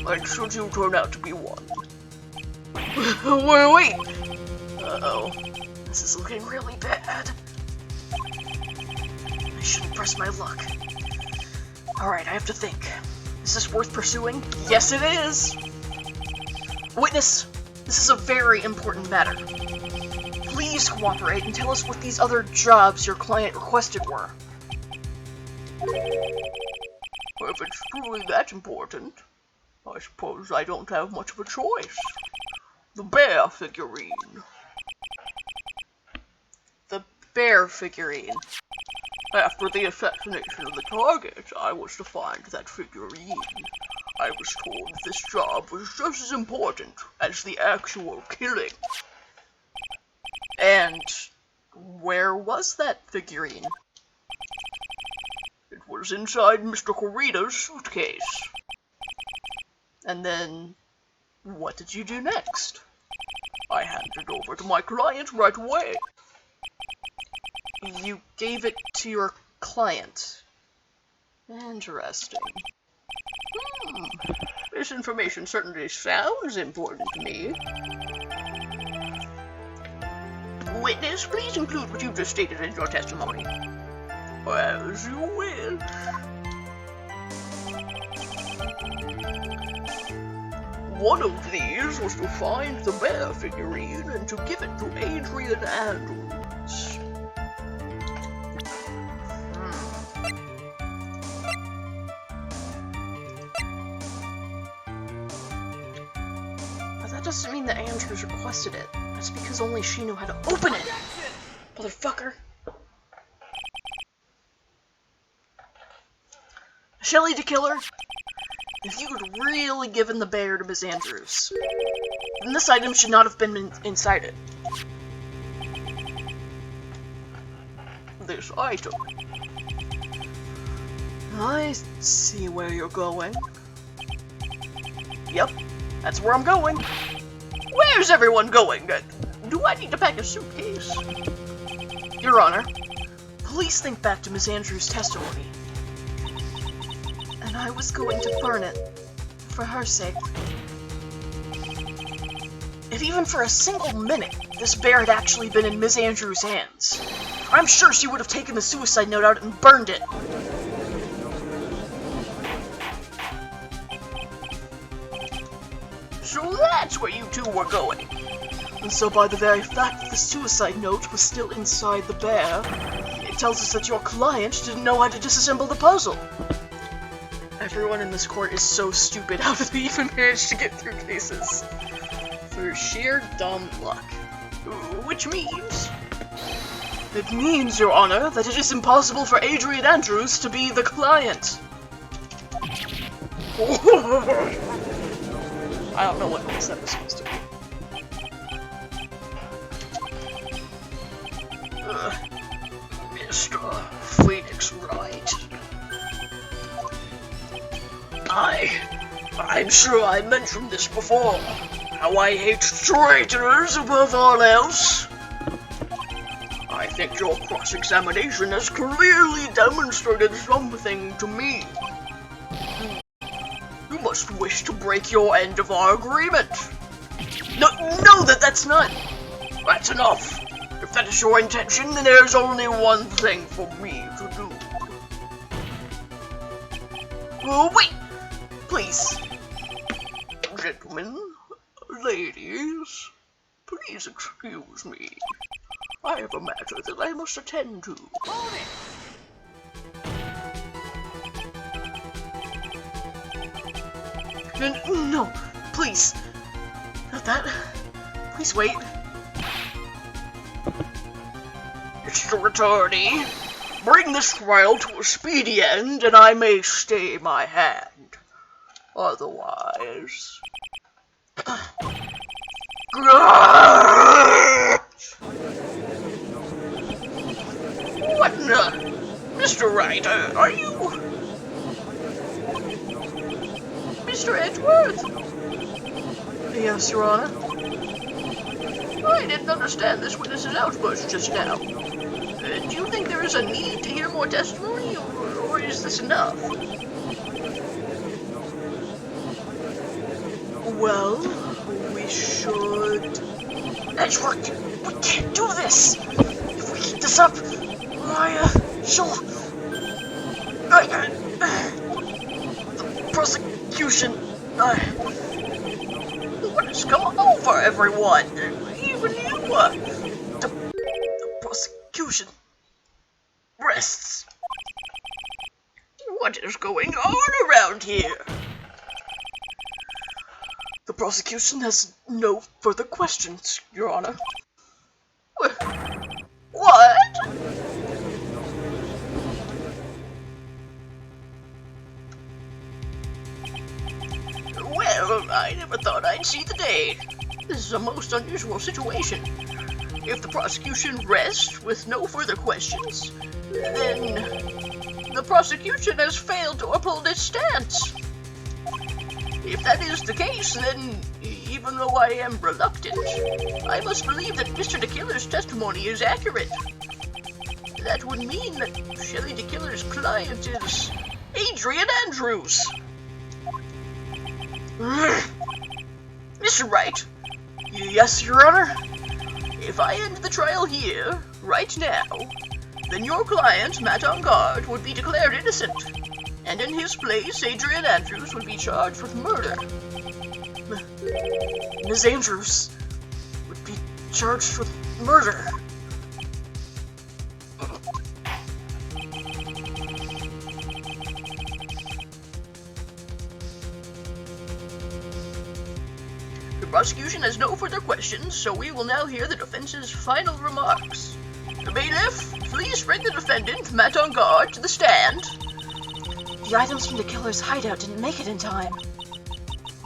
And should you turn out to be one? Wait! Uh-oh. This is looking really bad. I shouldn't press my luck. Alright, I have to think. Is this worth pursuing? Yes, it is! Witness, this is a very important matter. Please cooperate and tell us what these other jobs your client requested were. If it's truly that important, I suppose I don't have much of a choice. The bear figurine. The bear figurine. After the assassination of the target, I was to find that figurine. I was told this job was just as important as the actual killing. And where was that figurine? It was inside Mr. Corrida's suitcase. And then, what did you do next? I handed it over to my client right away. You gave it to your client. Interesting. This information certainly sounds important to me. Witness, please include what you just stated in your testimony. As you will. One of these was to find the bear figurine and to give it to Adrian Andrews. But that doesn't mean that Andrews requested it. That's because only she knew how to open it! Motherfucker! Shelley the Killer, if you had really given the bear to Miss Andrews, then this item should not have been inside it. This item. I see where you're going. Yep, that's where I'm going. Where's everyone going? Do I need to pack a suitcase? Your Honor, please think back to Miss Andrews' testimony. And I was going to burn it, for her sake. If even for a single minute, this bear had actually been in Miss Andrews' hands, I'm sure she would have taken the suicide note out and burned it. So that's where you two were going. And so by the very fact that the suicide note was still inside the bear, it tells us that your client didn't know how to disassemble the puzzle. Everyone in this court is so stupid how they even manage to get through cases. Through sheer dumb luck. Which means... It means, Your Honor, that it is impossible for Adrian Andrews to be the client. I don't know what else that was supposed to be. Mr. Phoenix Wright. I'm sure I mentioned this before, how I hate traitors above all else. I think your cross-examination has clearly demonstrated something to me. You must wish to break your end of our agreement. No, that's not... That's enough. If that is your intention, then there's only one thing for me to do. Oh, wait! Please. Gentlemen, ladies, please excuse me. I have a matter that I must attend to. No, please. Not that. Please wait. Mr. Attorney, bring this trial to a speedy end, and I may stay my hand. Otherwise... What the... Mr. Wright, are you... Mr. Edgeworth? Yes, Your Honor. I didn't understand this witness's outburst just now. Do you think there is a need to hear more testimony, or is this enough? Well, we should... Edgeworth, we can't do this! If we keep this up, she'll... The prosecution... What has come over everyone? Even you, the prosecution rests. What is going on around here? The prosecution has no further questions, Your Honor. What? Well, I never thought I'd see the day. This is a most unusual situation. If the prosecution rests with no further questions, then the prosecution has failed to uphold its stance. If that is the case, then, even though I am reluctant, I must believe that Mr. DeKiller's testimony is accurate. That would mean that Shelley DeKiller's client is Adrian Andrews. Mr. Wright? Yes, Your Honor? If I end the trial here, right now, then your client, Matt Engard, would be declared innocent, and in his place, Adrian Andrews would be charged with murder. Ms. Andrews would be charged with murder. The prosecution has no further questions, so we will now hear the defense's final remarks. Bailiff, please bring the defendant, Matt Engard, to the stand. The items from the killer's hideout didn't make it in time.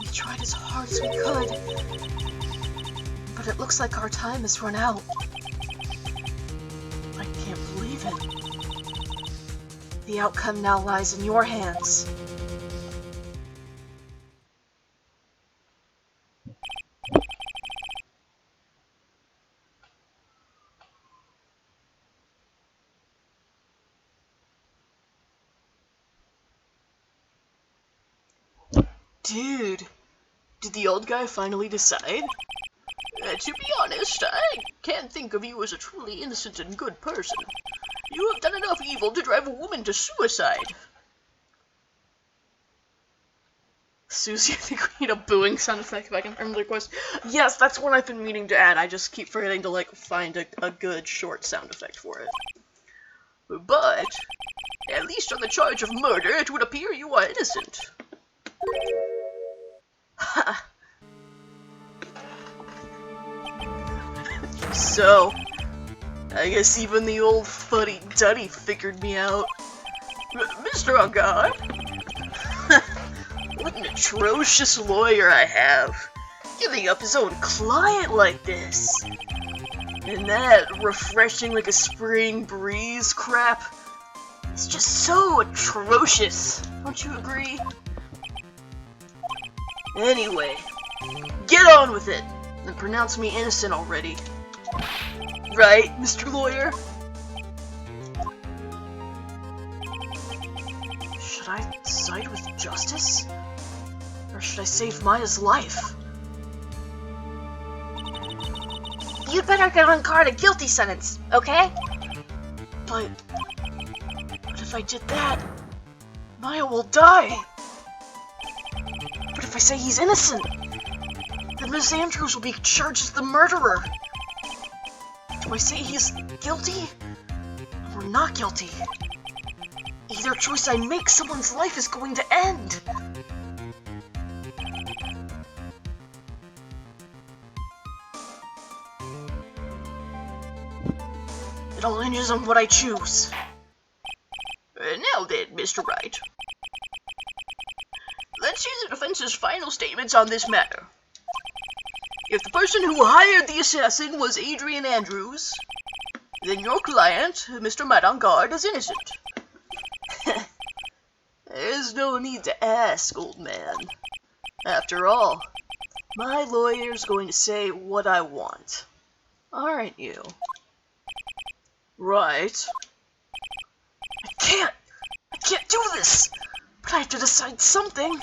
We tried as hard as we could, but it looks like our time has run out. I can't believe it. The outcome now lies in your hands. Dude, did the old guy finally decide? To be honest, I can't think of you as a truly innocent and good person. You have done enough evil to drive a woman to suicide. Susie, I think we need a booing sound effect if I can remember the request. Yes, that's one I've been meaning to add. I just keep forgetting to, like, find a good short sound effect for it. But, at least on the charge of murder, it would appear you are innocent. Ha! So, I guess even the old fuddy-duddy figured me out. Mr. Engard? What an atrocious lawyer I have, giving up his own client like this. And that refreshing like a spring breeze crap, it's just so atrocious, don't you agree? Anyway, get on with it, and pronounce me innocent already. Right, Mr. Lawyer? side with justice? Or should I save Maya's life? You'd better get on guard a guilty sentence, okay? But if I did that, Maya will die. But if I say he's innocent, then Miss Andrews will be charged as the murderer. Do I say he's guilty or not guilty? Either choice I make, someone's life is going to end. It all hinges on what I choose. Now then, Mr. Wright. Let's hear the defense's final statements on this matter. If the person who hired the assassin was Adrian Andrews, then your client, Mr. Madangard, is innocent. There's no need to ask, old man. After all, my lawyer's going to say what I want. Aren't you? Right. I can't do this! But I have to decide something.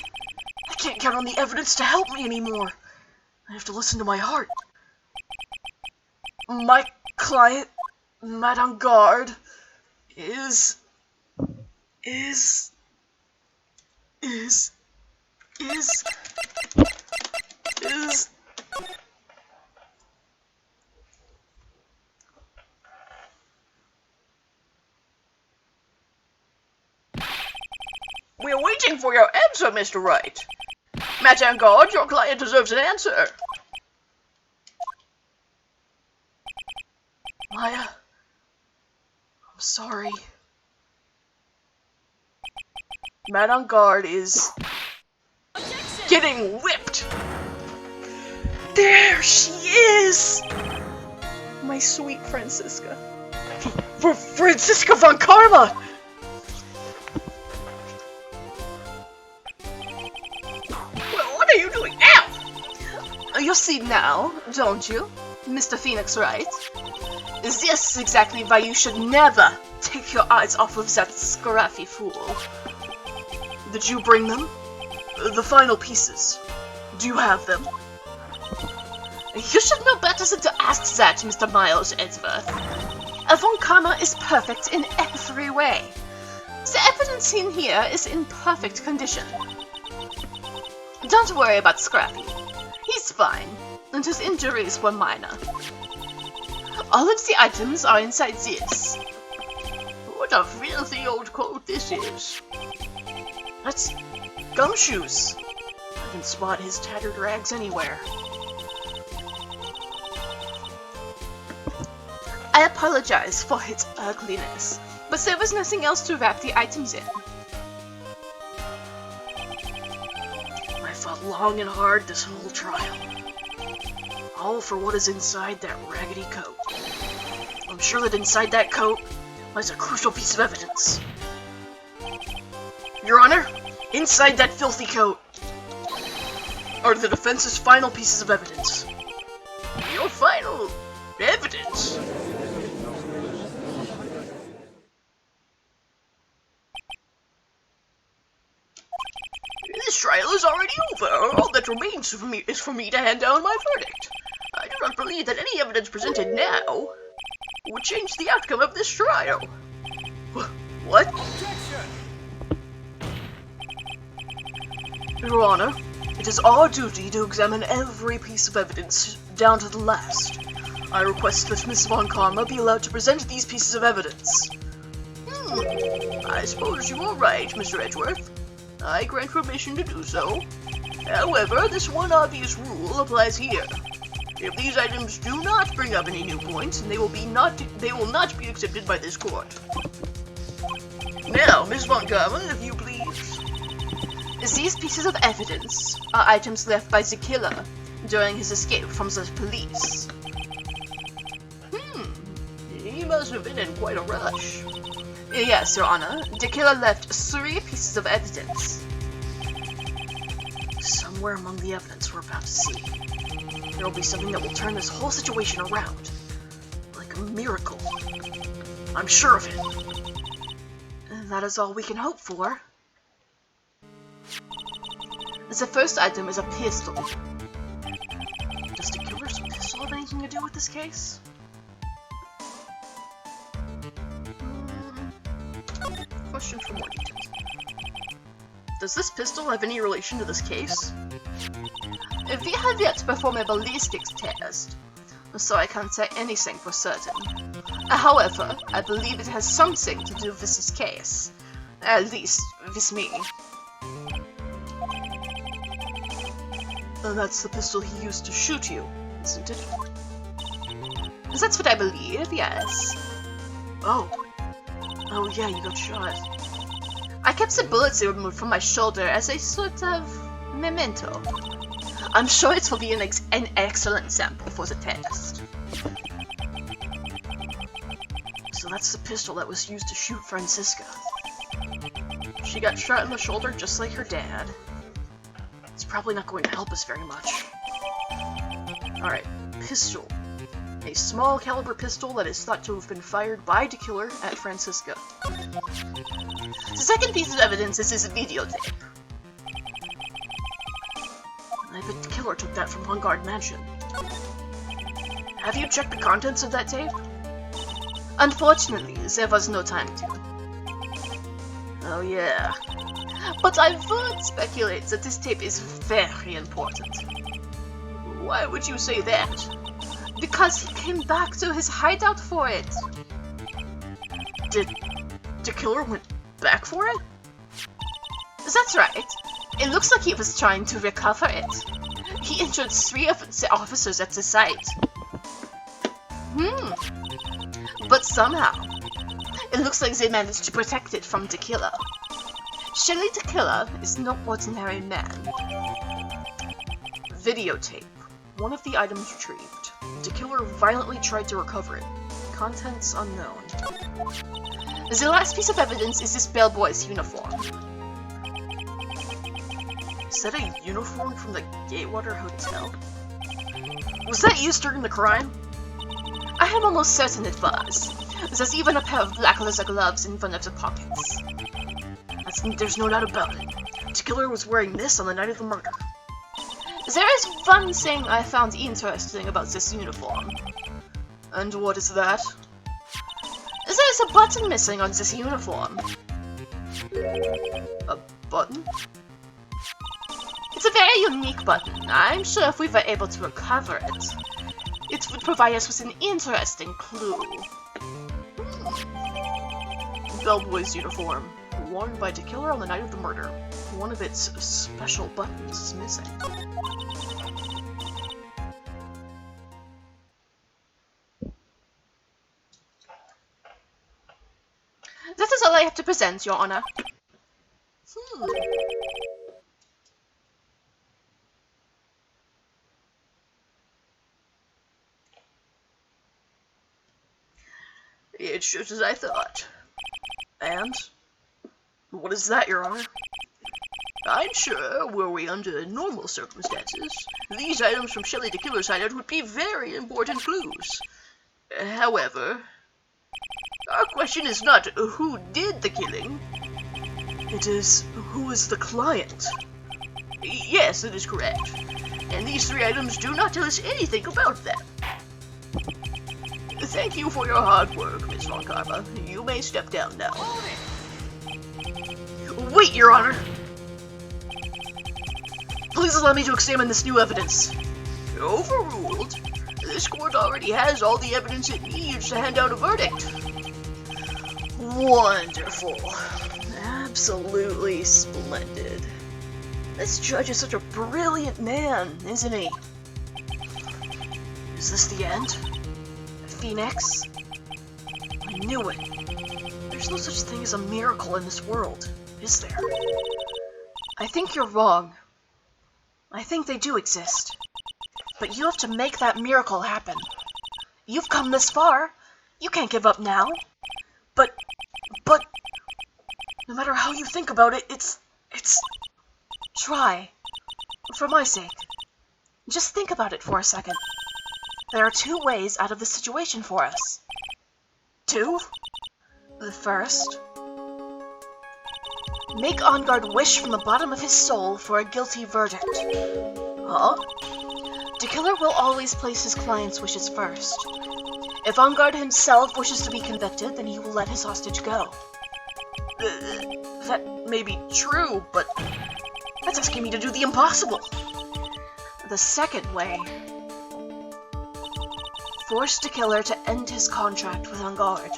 I can't count on the evidence to help me anymore. I have to listen to my heart. My client, Madame Guard, is... We're waiting for your answer, Mr. Wright. Madame Guard, your client deserves an answer. Maya, I'm sorry. Madame Guard is getting whipped. There she is! My sweet Franziska. Franziska von Karma! Well, what are you doing now? You see now, don't you, Mr. Phoenix Wright? Is this exactly why you should never take your eyes off of that scruffy fool? Did you bring them? The final pieces. Do you have them? You should know better than to ask that, Mr. Miles Edgeworth. Von Karma is perfect in every way. The evidence seen here is in perfect condition. Don't worry about Scrappy. He's fine, and his injuries were minor. All of the items are inside this. What a filthy old coat this is. That's Gumshoes. I can spot his tattered rags anywhere. I apologize for its ugliness, but there was nothing else to wrap the items in. I fought long and hard this whole trial. All for what is inside that raggedy coat. I'm sure that inside that coat lies a crucial piece of evidence. Your Honor, inside that filthy coat are the defense's final pieces of evidence. Your final evidence? This trial is already over. All that remains is for me to hand down my verdict. I do not believe that any evidence presented now would change the outcome of this trial. What? Your Honor, it is our duty to examine every piece of evidence, down to the last. I request that Miss Von Karma be allowed to present these pieces of evidence. I suppose you are right, Mr. Edgeworth. I grant permission to do so. However, this one obvious rule applies here. If these items do not bring up any new points, they will not be accepted by this court. Now, Miss Von Karma, if you please. These pieces of evidence are items left by the killer during his escape from the police. He must have been in quite a rush. Yes, Your Honor. The killer left 3 pieces of evidence. Somewhere among the evidence we're about to see, there will be something that will turn this whole situation around. Like a miracle. I'm sure of it. That is all we can hope for. The first item is a pistol. Does the killer's pistol have anything to do with this case? Question for more details. Does this pistol have any relation to this case? We have yet to perform a ballistics test, so I can't say anything for certain. However, I believe it has something to do with this case. At least, with me. And that's the pistol he used to shoot you, isn't it? That's what I believe, yes. Oh. Oh yeah, you got shot. I kept the bullets removed from my shoulder as a sort of memento. I'm sure it will be an excellent sample for the test. So that's the pistol that was used to shoot Francisca. She got shot in the shoulder just like her dad. It's probably not going to help us very much. Alright, pistol. A small caliber pistol that is thought to have been fired by the killer at Francisca. The second piece of evidence is this videotape. I bet the killer took that from Lungard Mansion. Have you checked the contents of that tape? Unfortunately, there was no time to. Oh yeah. But I would speculate that this tape is very important. Why would you say that? Because he came back to his hideout for it. Did the killer went back for it? That's right. It looks like he was trying to recover it. He injured 3 of the officers at the site. But somehow, it looks like they managed to protect it from the killer. Surely the killer is no ordinary man. Videotape. One of the items retrieved. The killer violently tried to recover it. Contents unknown. The last piece of evidence is this bellboy's uniform. Is that a uniform from the Gatewater Hotel? Was that used during the crime? I am almost certain it was. There's even a pair of black leather gloves in one of the pockets. There's no doubt about it. The killer was wearing this on the night of the murder. There is one thing I found interesting about this uniform. And what is that? There's a button missing on this uniform. A button? It's a very unique button. I'm sure if we were able to recover it, it would provide us with an interesting clue. Bellboy's uniform, worn by the killer on the night of the murder. One of its special buttons is missing. That is all I have to present, Your Honor. It's just as I thought. And? What is that, Your Honor? I'm sure, were we under normal circumstances, these items from Shelley the Killer's hideout would be very important clues. However, our question is not who did the killing. It is, who is the client? Yes, that is correct. And these 3 items do not tell us anything about them. Thank you for your hard work, Miss Von Karma. You may step down now. Wait, Your Honor! Please allow me to examine this new evidence. Overruled? This court already has all the evidence it needs to hand out a verdict. Wonderful. Absolutely splendid. This judge is such a brilliant man, isn't he? Is this the end? Phoenix? I knew it. There's no such thing as a miracle in this world, is there? I think you're wrong. I think they do exist. But you have to make that miracle happen. You've come this far. You can't give up now. But, no matter how you think about it, it's... Try. For my sake. Just think about it for a second. There are 2 ways out of this situation for us. 2? The first. Make On Guard wish from the bottom of his soul for a guilty verdict. Huh? The killer will always place his client's wishes first. If On Guard himself wishes to be convicted, then he will let his hostage go. That may be true, but that's asking me to do the impossible. The second way. Force the killer to end his contract with On Guard.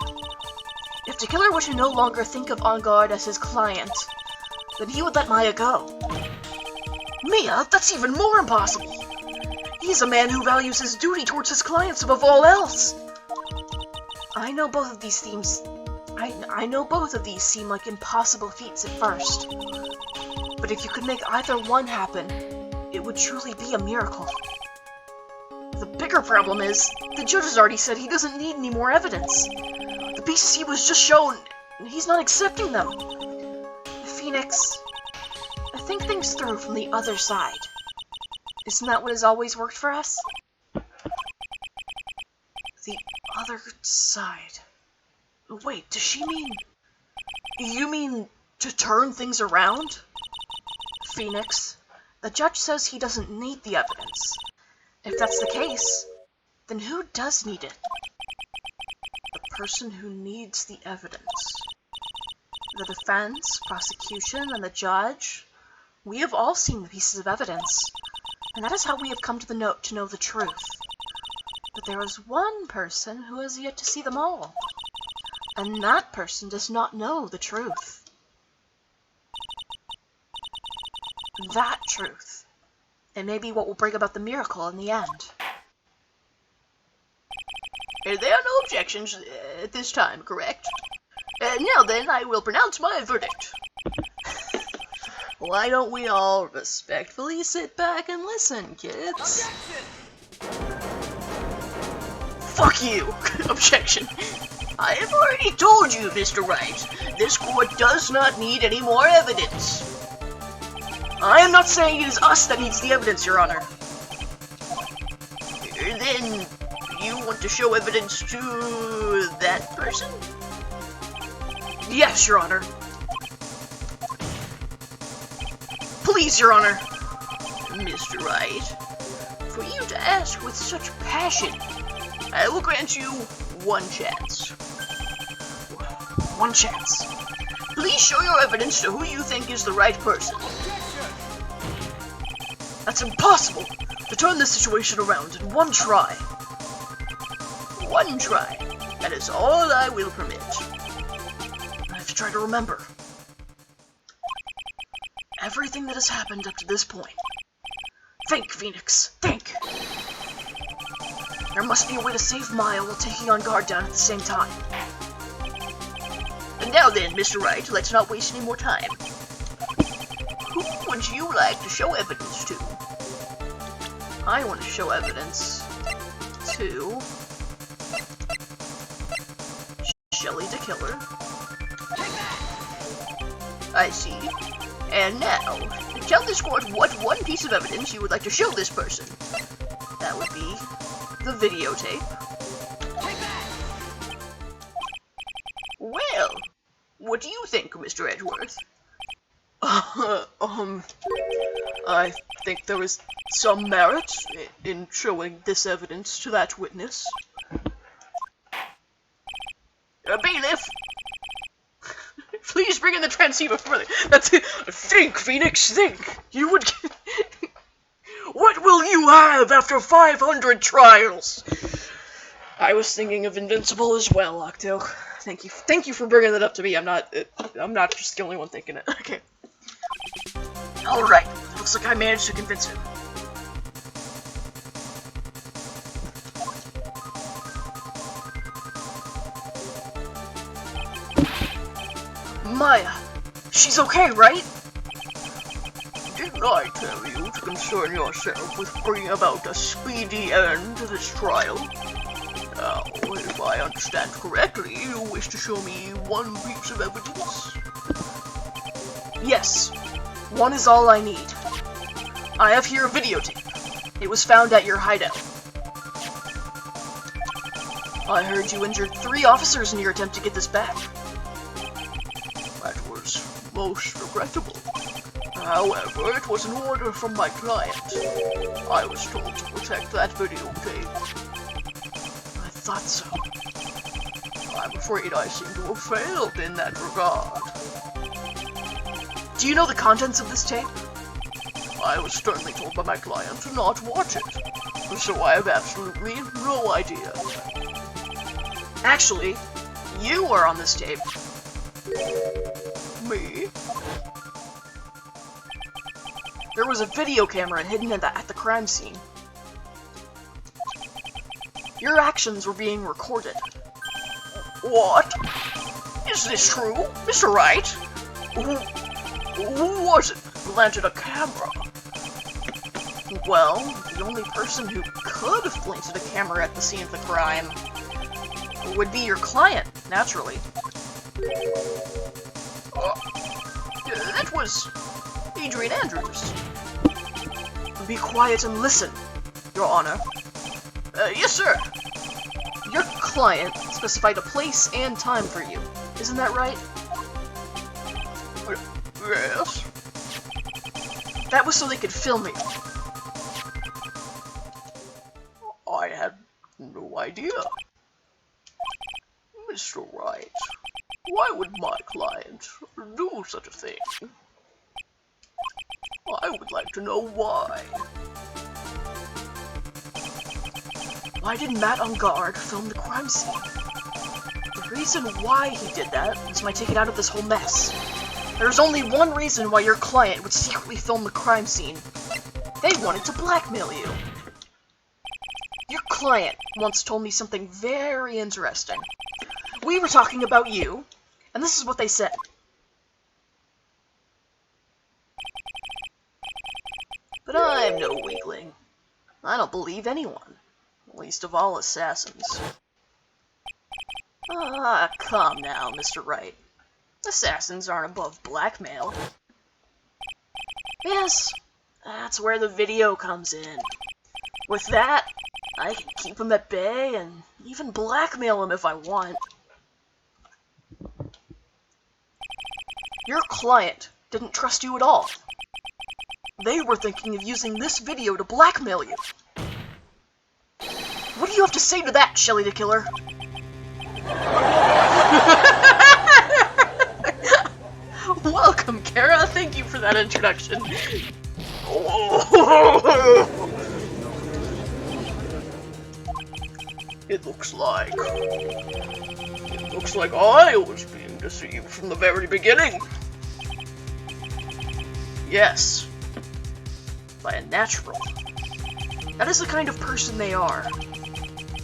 If the killer were to no longer think of On Guard as his client, then he would let Maya go. Mia, that's even more impossible. He's a man who values his duty towards his clients above all else. I know both of these seem like impossible feats at first. But if you could make either one happen, it would truly be a miracle. The bigger problem is, the judge has already said he doesn't need any more evidence. The pieces he was just shown, he's not accepting them. Phoenix, think things through from the other side. Isn't that what has always worked for us? The other side? Wait, does she mean... You mean to turn things around? Phoenix, the judge says he doesn't need the evidence. If that's the case, then who does need it? The person who needs the evidence. The defense, prosecution, and the judge. We have all seen the pieces of evidence, and that is how we have come to know the truth. But there is one person who has yet to see them all, and that person does not know the truth. That truth. It may be what will bring about the miracle in the end. There are no objections at this time, correct? Now then, I will pronounce my verdict. Why don't we all respectfully sit back and listen, kids? Objection! Fuck you! Objection! I have already told you, Mr. Wright, this court does not need any more evidence. I am not saying it is us that needs the evidence, Your Honor. Then, you want to show evidence to that person? Yes, Your Honor. Please, Your Honor. Mr. Wright, for you to ask with such passion, I will grant you one chance. One chance. Please show your evidence to who you think is the right person. That's impossible! To turn this situation around in one try. One try. That is all I will permit. I have to try to remember everything that has happened up to this point. Think, Phoenix, think! There must be a way to save Maya while taking On Guard down at the same time. And now then, Mr. Wright, let's not waste any more time. Who would you like to show evidence to? I want to show evidence to Shelly the Killer. I see. And now, tell this court what one piece of evidence you would like to show this person. That would be the videotape. Well, what do you think, Mr. Edgeworth? I think there is some merit in showing this evidence to that witness. Bailiff! Please bring in the transceiver further. That's it. Think, Phoenix, think. You would... What will you have after 500 trials? I was thinking of Invincible as well, Octo. Thank you for bringing that up to me. I'm not just the only one thinking it. Okay. Alright, looks like I managed to convince him. Maya, she's okay, right? Didn't I tell you to concern yourself with bringing about a speedy end to this trial? Now, if I understand correctly, you wish to show me one piece of evidence? Yes, one is all I need. I have here a videotape. It was found at your hideout. I heard you injured 3 officers in your attempt to get this back. That was most regrettable. However, it was an order from my client. I was told to protect that videotape. I thought so. I'm afraid I seem to have failed in that regard. Do you know the contents of this tape? I was sternly told by my client to not watch it, so I have absolutely no idea. Actually, you are on this tape. Me? There was a video camera hidden at the crime scene. Your actions were being recorded. What? Is this true, Mr. Wright? Who was it that planted a camera? Well, the only person who could have planted a camera at the scene of the crime would be your client, naturally. That was Adrian Andrews. Be quiet and listen, Your Honor. Yes, sir. Your client specified a place and time for you. Isn't that right? Yes. That was so they could film you. I had no idea. Mr. Wright, why would my client do such a thing? I would like to know why. Why did Matt on guard film the crime scene? The reason why he did that was my take it out of this whole mess. There's only one reason why your client would secretly film the crime scene. They wanted to blackmail you. Your client once told me something very interesting. We were talking about you, and this is what they said. But I'm no weakling. I don't believe anyone, least of all assassins. Ah, come now, Mr. Wright. Assassins aren't above blackmail. Yes, that's where the video comes in. With that, I can keep him at bay and even blackmail him if I want. Your client didn't trust you at all. They were thinking of using this video to blackmail you. What do you have to say to that, Shelly the Killer? Welcome, Kara. Thank you for that introduction. It looks like I was being deceived from the very beginning. Yes. By a natural. That is the kind of person they are.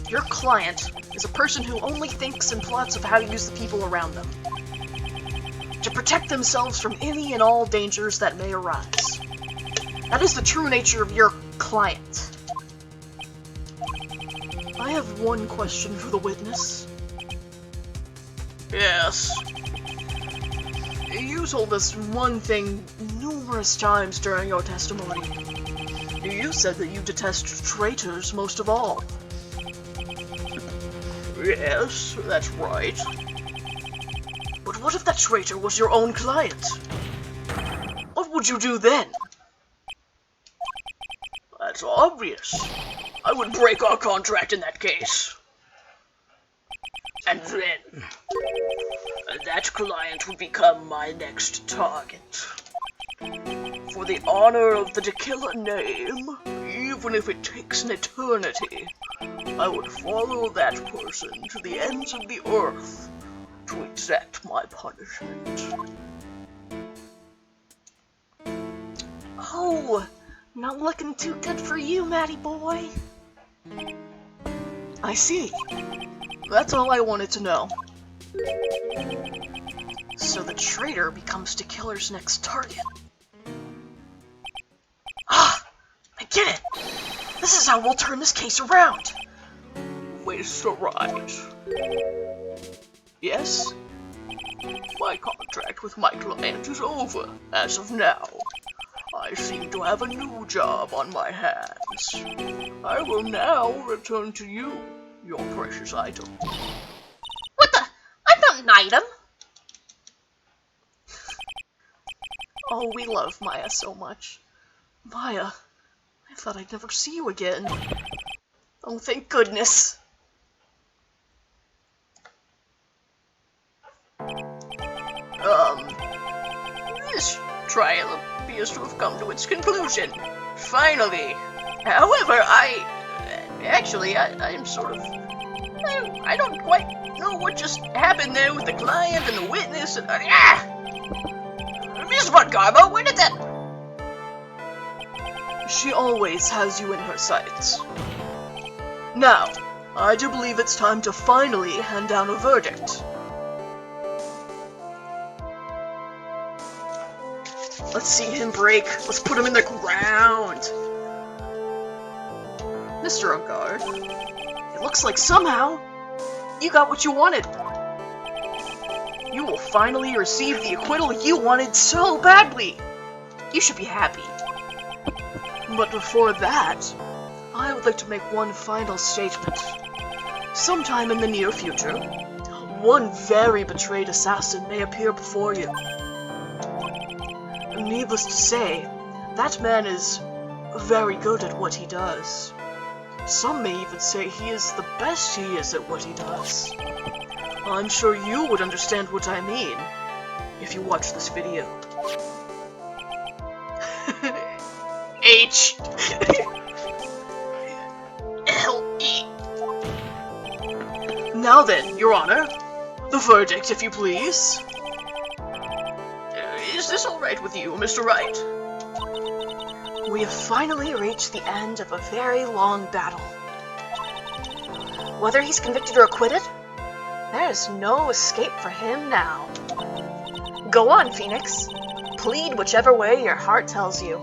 Your client is a person who only thinks and plots of how to use the people around them, to protect themselves from any and all dangers that may arise. That is the true nature of your client. I have one question for the witness. Yes. You told us one thing numerous times during your testimony. You said that you detest traitors most of all. Yes, that's right. But what if that traitor was your own client? What would you do then? That's obvious. I would break our contract in that case. And then, that client would become my next target. For the honor of the Tequila name, even if it takes an eternity, I would follow that person to the ends of the earth to exact my punishment. Oh, not looking too good for you, Matty boy. I see. That's all I wanted to know. So the traitor becomes Tequila's next target. Ah! I get it! This is how we'll turn this case around! Mr. Wright. Yes? My contract with my client is over as of now. I seem to have a new job on my hands. I will now return to you your precious item. What the? I'm not an item. Oh, we love Maya so much. Maya, I thought I'd never see you again. Oh, thank goodness. This trial appears to have come to its conclusion. Finally. However, I'm sort of... I don't quite know what just happened there with the client and the witness and... Miss Von Garbo, where did that... She always has you in her sights. Now, I do believe it's time to finally hand down a verdict. Let's see him break. Let's put him in the ground. Mr. Ungard, it looks like somehow you got what you wanted. You will finally receive the acquittal you wanted so badly. You should be happy. But before that, I would like to make one final statement. Sometime in the near future, one very betrayed assassin may appear before you. Needless to say, that man is very good at what he does. Some may even say he is the best he is at what he does. I'm sure you would understand what I mean if you watch this video. H L E. Now then, Your Honor, the verdict, if you please. Is this alright with you, Mr. Wright? We have finally reached the end of a very long battle. Whether he's convicted or acquitted, there is no escape for him now. Go on, Phoenix. Plead whichever way your heart tells you.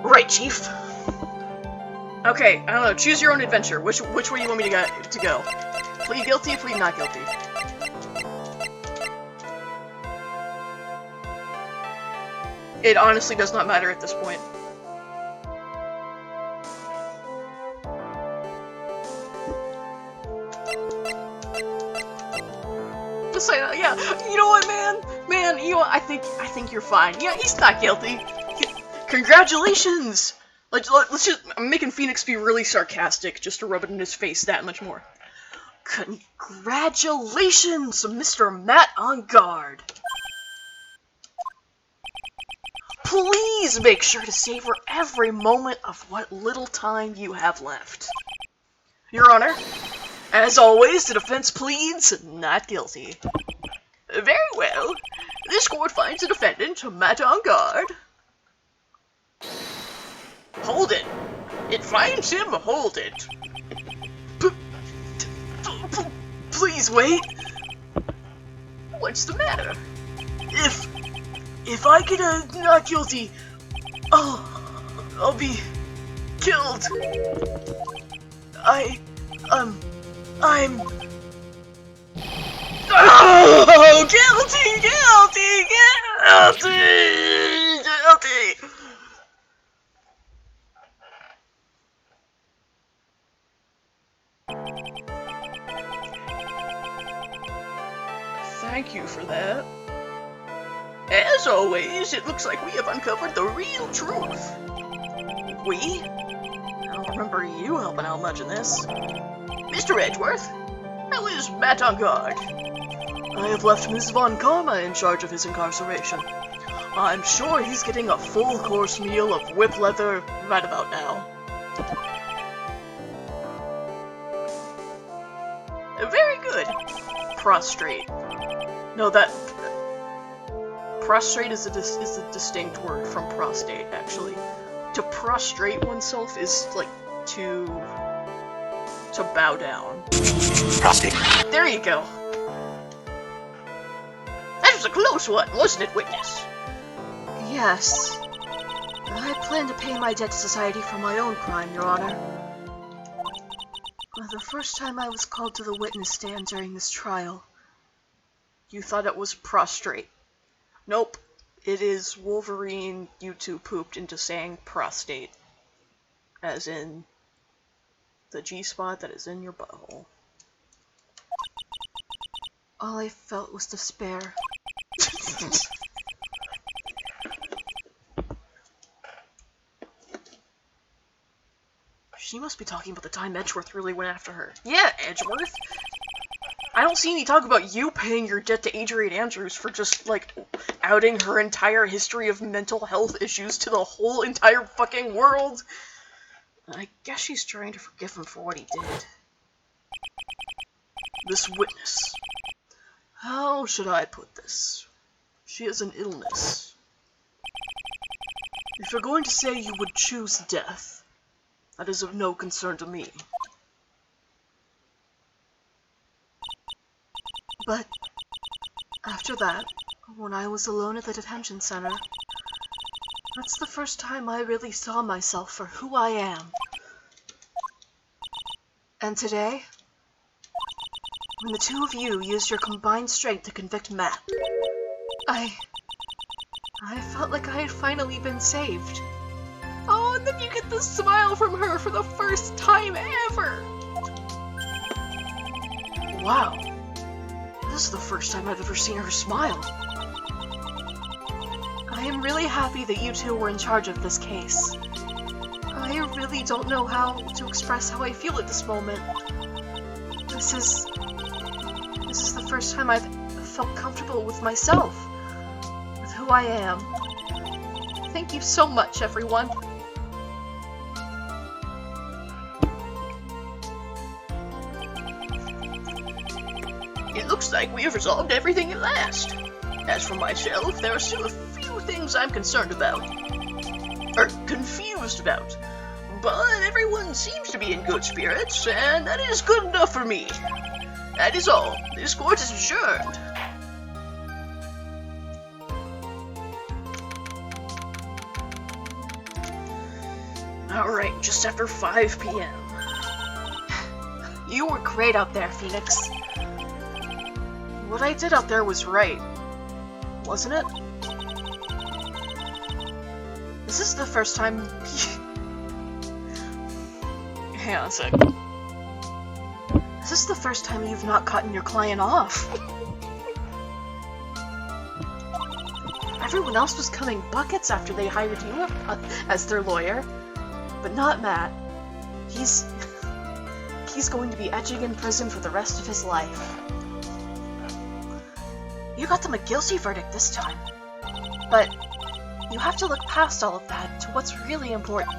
Right, Chief. Okay, I don't know. Choose your own adventure. Which way you want me to go? Plead guilty, plead not guilty. It honestly does not matter at this point. Just say that, yeah. You know what, man? Man, you know what? I think you're fine. Yeah, he's not guilty. Congratulations! Let's just... I'm making Phoenix be really sarcastic just to rub it in his face that much more. Congratulations, Mr. Matt on guard. Please make sure to savor every moment of what little time you have left. Your Honor, as always, the defense pleads not guilty. Very well. This court finds the defendant, Matt on guard. Hold it. It finds him, hold it. Please wait. What's the matter? If I get a not guilty, I'll be killed. I'm... Oh, guilty! Thank you for that. As always, it looks like we have uncovered the real truth. We? I don't remember you helping out much in this. Mr. Edgeworth, how is Matt on guard? I have left Ms. Von Karma in charge of his incarceration. I'm sure he's getting a full-course meal of whip leather right about now. Very good. Prostrate. No, that... Prostrate is a distinct word from prostate, actually. To prostrate oneself is, like, to bow down. Prostate. There you go. That was a close one, wasn't it, witness? Yes. I plan to pay my debt to society for my own crime, Your Honor. The first time I was called to the witness stand during this trial, you thought it was prostrate. Nope. It is Wolverine YouTube pooped into saying prostate. As in the G-spot that is in your butthole. All I felt was despair. She must be talking about the time Edgeworth really went after her. Yeah, Edgeworth! I don't see any talk about you paying your debt to Adrian Andrews for just, like, outing her entire history of mental health issues to the whole entire fucking world. I guess she's trying to forgive him for what he did. This witness. How should I put this? She has an illness. If you're going to say you would choose death, that is of no concern to me. But after that, when I was alone at the detention center, that's the first time I really saw myself for who I am. And today, when the two of you used your combined strength to convict Matt, I felt like I had finally been saved. Oh, and then you get this smile from her for the first time ever! Wow. This is the first time I've ever seen her smile. I am really happy that you two were in charge of this case. I really don't know how to express how I feel at this moment. This is the first time I've felt comfortable with myself, with who I am. Thank you so much, everyone. It looks like we have resolved everything at last. As for myself, there are still a few things I'm concerned about. Or confused about. But everyone seems to be in good spirits, and that is good enough for me. That is all. This court is adjourned. Alright, just after 5 p.m. You were great out there, Phoenix. What I did out there was right, wasn't it? This is the first time... Hang on a sec. This is the first time you've not gotten your client off. Everyone else was coming buckets after they hired you as their lawyer, but not Matt. He's going to be etching in prison for the rest of his life. You got them a guilty verdict this time, but you have to look past all of that to what's really important.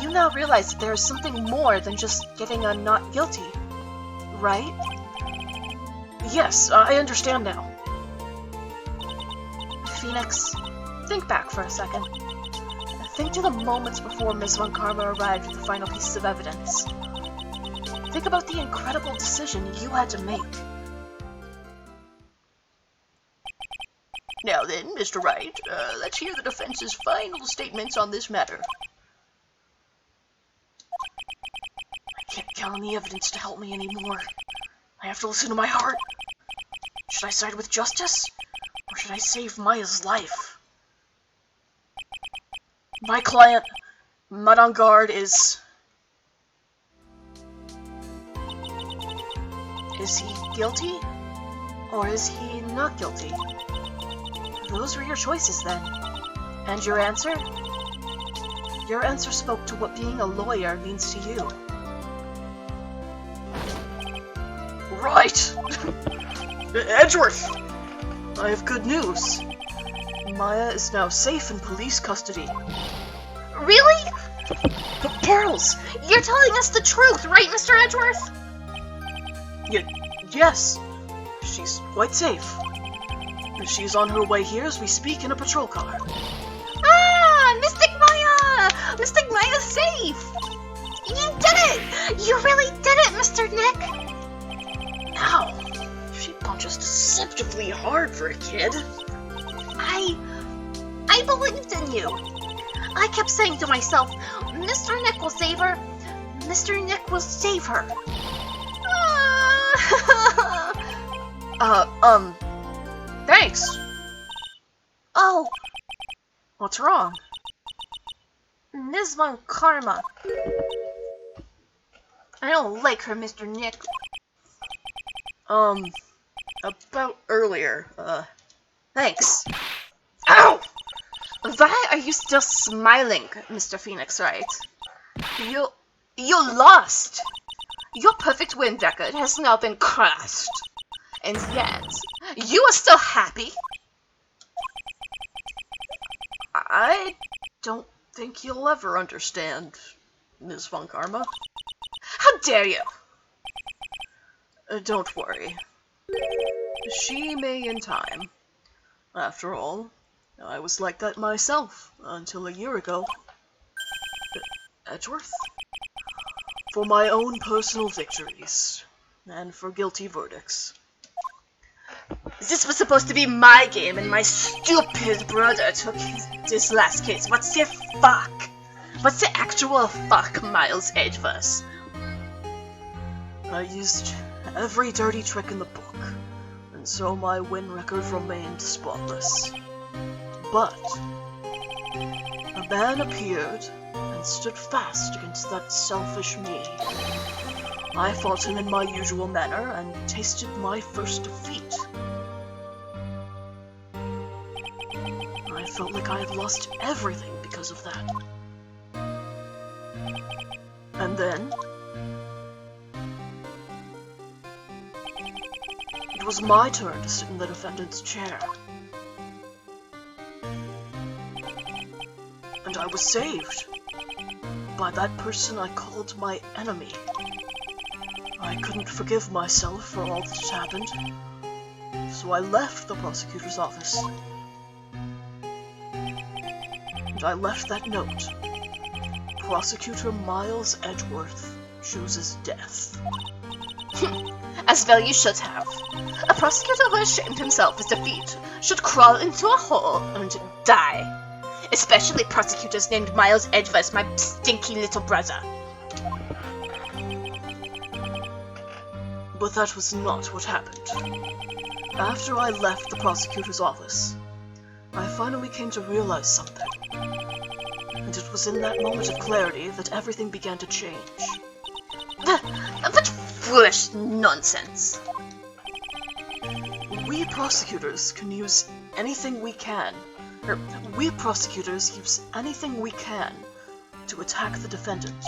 You now realize that there is something more than just getting a not guilty, right? Yes, I understand now. Phoenix, think back for a second. Think to the moments before Ms. Von Karma arrived with the final pieces of evidence. Think about the incredible decision you had to make. Now then, Mr. Wright, let's hear the defense's final statements on this matter. I can't count on the evidence to help me anymore. I have to listen to my heart. Should I side with justice? Or should I save Maya's life? My client, Madame Guard, is he guilty? Or is he not guilty? Those were your choices then. And your answer? Your answer spoke to what being a lawyer means to you. Right! Edgeworth! I have good news. Maya is now safe in police custody. Really? Girls! You're telling us the truth, right, Mr. Edgeworth? Yes. She's quite safe. She's on her way here as we speak in a patrol car. Ah! Mystic Maya! Mystic Maya's safe! You did it! You really did it, Mr. Nick! Ow! She punches deceptively hard for a kid. I believed in you. I kept saying to myself, Mr. Nick will save her. Mr. Nick will save her. Thanks. Oh, What's wrong? Ms. Von Karma. I don't like her, Mr. Nick. About earlier, Thanks. Ow! Why are you still smiling, Mr. Phoenix Wright? You lost! Your perfect win record has now been crushed. And yet, you are still happy? I don't think you'll ever understand, Ms. Von Karma. How dare you! Don't worry. She may in time. After all, I was like that myself until a year ago. Edgeworth? For my own personal victories, and for guilty verdicts. This was supposed to be my game, and my stupid brother took this last case. What's the fuck? What's the actual fuck, Miles Edgeworth? I used every dirty trick in the book, and so my win record remained spotless. But a man appeared and stood fast against that selfish me. I fought him in my usual manner and tasted my first defeat. I felt like I had lost everything because of that. And then it was my turn to sit in the defendant's chair. And I was saved by that person I called my enemy. I couldn't forgive myself for all that had happened, so I left the prosecutor's office. And I left that note. Prosecutor Miles Edgeworth chooses death. As well you should have. A prosecutor who ashamed himself of defeat should crawl into a hole and die. Especially prosecutors named Miles Edgeworth, my stinky little brother. But that was not what happened. After I left the prosecutor's office, I finally came to realize something. And it was in that moment of clarity that everything began to change. What foolish nonsense. We prosecutors can use anything we can. We prosecutors use anything we can to attack the defendant.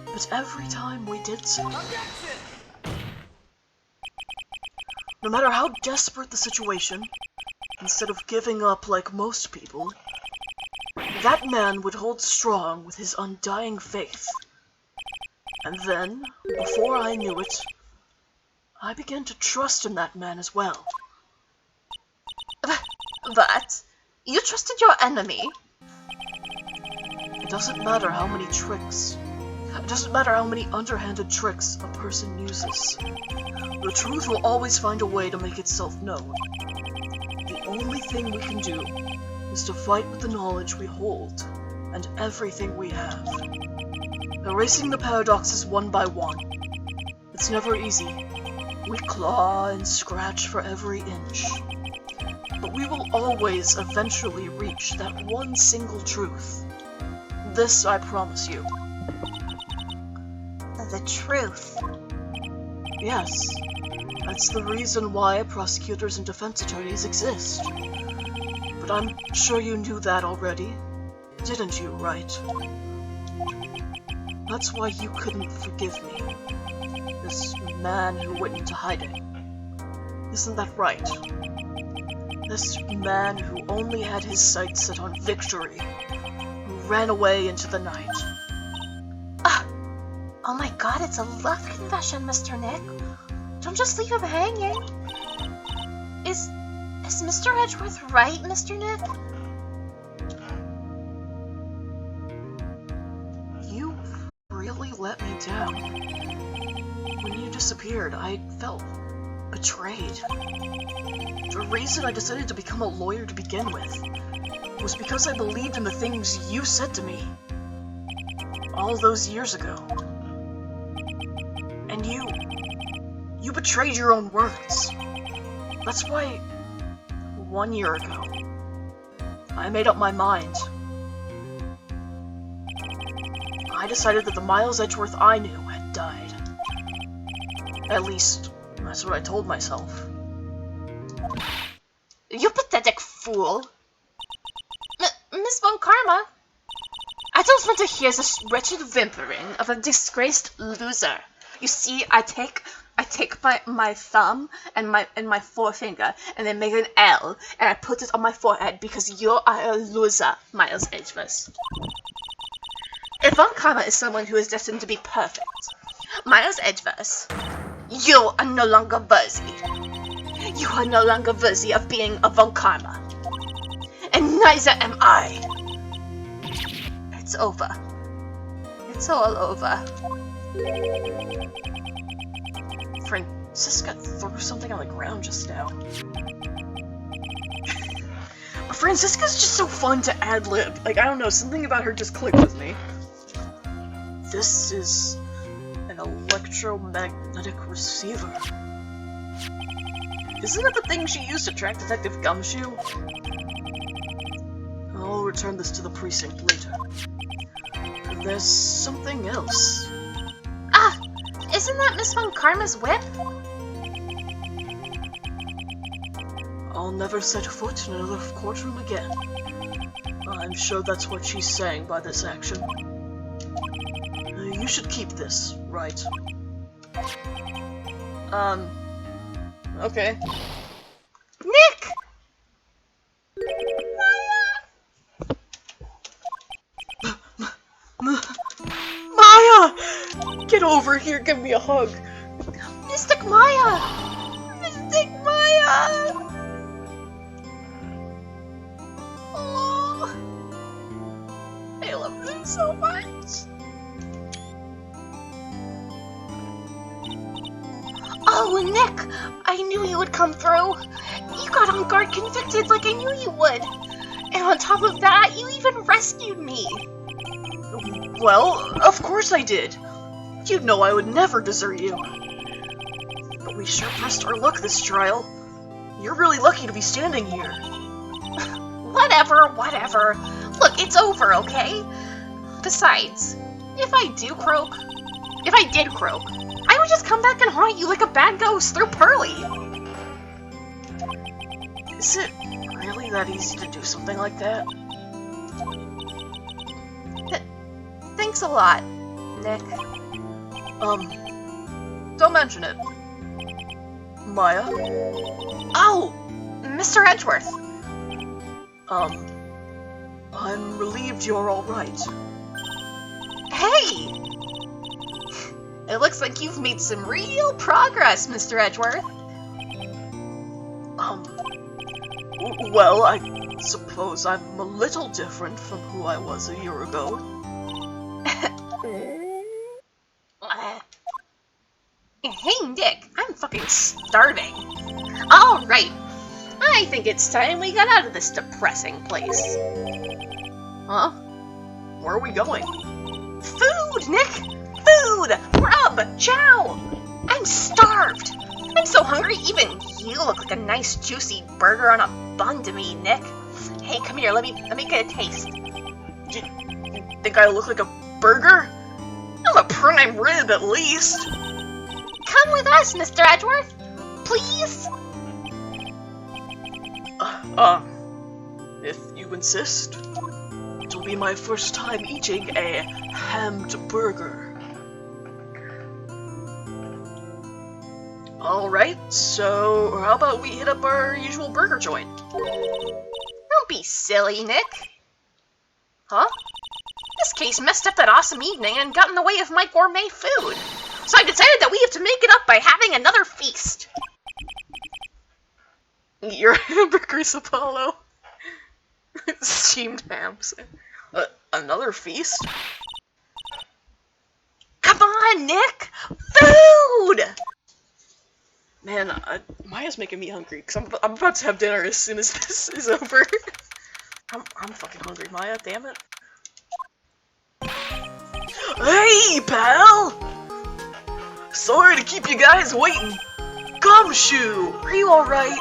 But every time we did so, no matter how desperate the situation, instead of giving up like most people, that man would hold strong with his undying faith. And then, before I knew it, I began to trust in that man as well. What? You trusted your enemy? It doesn't matter how many tricks. It doesn't matter how many underhanded tricks a person uses. The truth will always find a way to make itself known. The only thing we can do is to fight with the knowledge we hold and everything we have. Erasing the paradoxes one by one. It's never easy. We claw and scratch for every inch. But we will always eventually reach that one single truth. This I promise you. The truth. Yes, that's the reason why prosecutors and defense attorneys exist. But I'm sure you knew that already, didn't you, right? That's why you couldn't forgive me. This man who went into hiding. Isn't that right? This man who only had his sights set on victory, who ran away into the night. Oh my god, it's a love confession, Mr. Nick. Don't just leave him hanging. Is Mr. Edgeworth right, Mr. Nick? You really let me down. When you disappeared, I felt betrayed. The reason I decided to become a lawyer to begin with was because I believed in the things you said to me all those years ago. And you betrayed your own words. That's why 1 year ago, I made up my mind. I decided that the Miles Edgeworth I knew had died. At least, that's what I told myself. You pathetic fool! Miss Von Karma, I don't want to hear this wretched whimpering of a disgraced loser. You see, I take my thumb and my forefinger and then make an L and I put it on my forehead because you are a loser, Miles Edgeworth. If Von Karma is someone who is destined to be perfect, Miles Edgeworth, you are no longer worthy. You are no longer worthy of being a Von Karma. And neither am I. It's over. It's all over. Francisca threw something on the ground just now. Francisca's just so fun to ad-lib. Like, I don't know, something about her just clicked with me. This is an electromagnetic receiver. Isn't that the thing she used to track Detective Gumshoe? I'll return this to the precinct later. There's something else. Ah! Isn't that Miss Von Karma's whip? I'll never set foot in another courtroom again. I'm sure that's what she's saying by this action. You should keep this, right? Okay. Nick! Maya! Get over here, give me a hug. Mystic Maya! Mystic Maya! Oh, I love them so much. Oh, Nick! I knew you would come through. You got on guard convicted like I knew you would. And on top of that, you even rescued me. Well, of course I did. You'd know I would never desert you. But we sure pressed our luck this trial. You're really lucky to be standing here. Whatever. Look, it's over, okay? Besides, if I did croak, I would just come back and haunt you like a bad ghost through Pearly. Is it really that easy to do something like that? Thanks a lot, Nick. Don't mention it. Maya? Oh, Mr. Edgeworth. I'm relieved you're alright. Hey! It looks like you've made some real progress, Mr. Edgeworth. Well, I suppose I'm a little different from who I was a year ago. Hey, Nick, I'm fucking starving. Alright, I think it's time we got out of this depressing place. Huh? Where are we going? Food, Nick! Food! Grub! Chow! I'm starved! I'm so hungry, even you look like a nice juicy burger on a bun to me, Nick. Hey, come here, let me get a taste. You think I look like a burger? I'm a prime rib, at least. Come with us, Mr. Edgeworth! Please? If you insist. It'll be my first time eating a hammed burger. Alright, so how about we hit up our usual burger joint? Don't be silly, Nick. Huh? This case messed up that awesome evening and got in the way of my gourmet food. So I decided that we have to make it up by having another feast. Your hamburgers, Apollo. Steamed hams. Another feast? Come on, Nick! Food! Man, Maya's making me hungry, because I'm about to have dinner as soon as this is over. I'm fucking hungry, Maya, damn it. Hey, pal! Sorry to keep you guys waiting. Gumshoe, are you alright?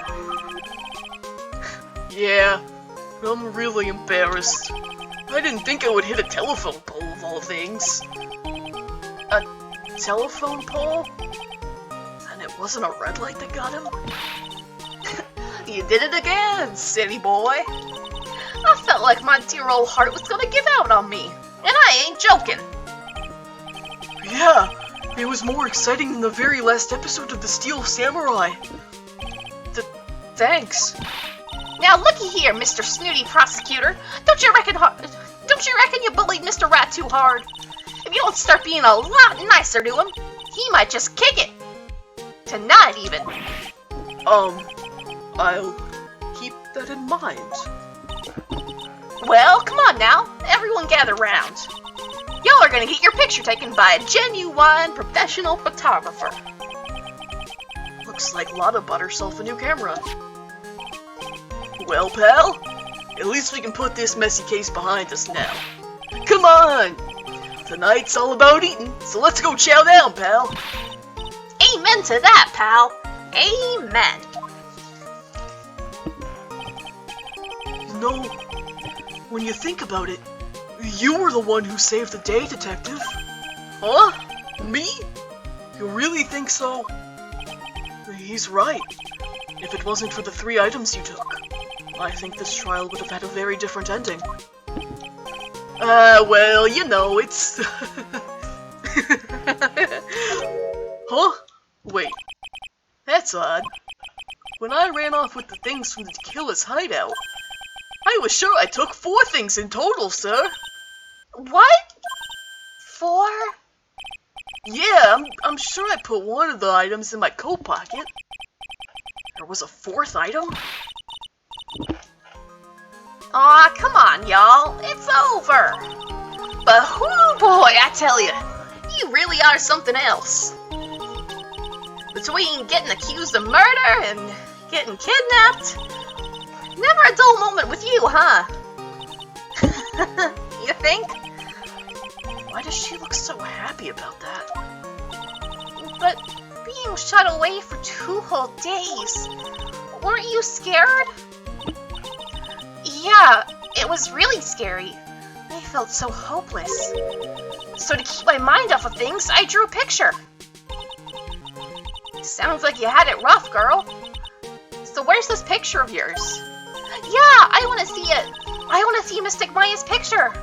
Yeah, I'm really embarrassed. I didn't think I would hit a telephone pole of all things. A telephone pole? And it wasn't a red light that got him? You did it again, silly boy. I felt like my dear old heart was gonna give out on me. And I ain't joking. Yeah, it was more exciting than the very last episode of The Steel Samurai. Thanks. Now looky here, Mr. Snooty Prosecutor. Don't you reckon you bullied Mr. Rat too hard? If you don't start being a lot nicer to him, he might just kick it. Tonight, even. I'll keep that in mind. Well, come on now. Everyone gather round. Y'all are gonna get your picture taken by a genuine professional photographer. Looks like Lotta bought herself a new camera. Well, pal, at least we can put this messy case behind us now. Come on! Tonight's all about eating, so let's go chow down, pal. Amen to that, pal. Amen. No, when you think about it, you were the one who saved the day, Detective. Huh? Me? You really think so? He's right. If it wasn't for the 3 items you took, I think this trial would have had a very different ending. Well, you know, it's... Huh? Wait. That's odd. When I ran off with the things from the killer's hideout, I was sure I took 4 things in total, sir. What? 4? Yeah, I'm sure I put one of the items in my coat pocket. There was a 4th item? Aw, come on, y'all. It's over. But whoo boy, I tell you, you really are something else. Between getting accused of murder and getting kidnapped, never a dull moment with you, huh? You think? Why does she look so happy about that? But being shut away for 2 whole days, weren't you scared? Yeah, it was really scary. I felt so hopeless. So to keep my mind off of things, I drew a picture. Sounds like you had it rough, girl. So where's this picture of yours? Yeah, I want to see it. I want to see Mystic Maya's picture.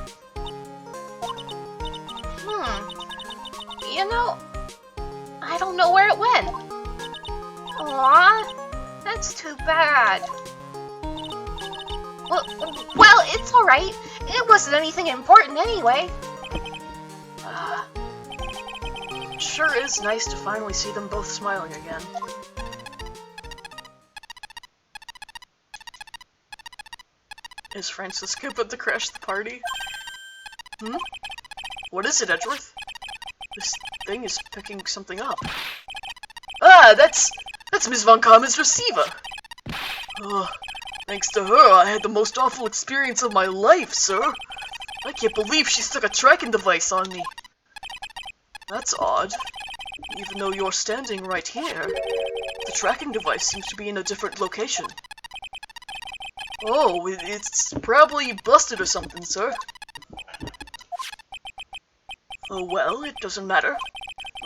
You know, I don't know where it went. Aw, that's too bad. Well, it's alright. It wasn't anything important anyway. It sure is nice to finally see them both smiling again. Is Francisca about to crash the party? What is it, Edgeworth? This thing is picking something up. Ah, that's Miss Von Karman's receiver! Oh, thanks to her, I had the most awful experience of my life, sir! I can't believe she stuck a tracking device on me. That's odd. Even though you're standing right here, the tracking device seems to be in a different location. Oh, it's probably busted or something, sir. Oh well, it doesn't matter.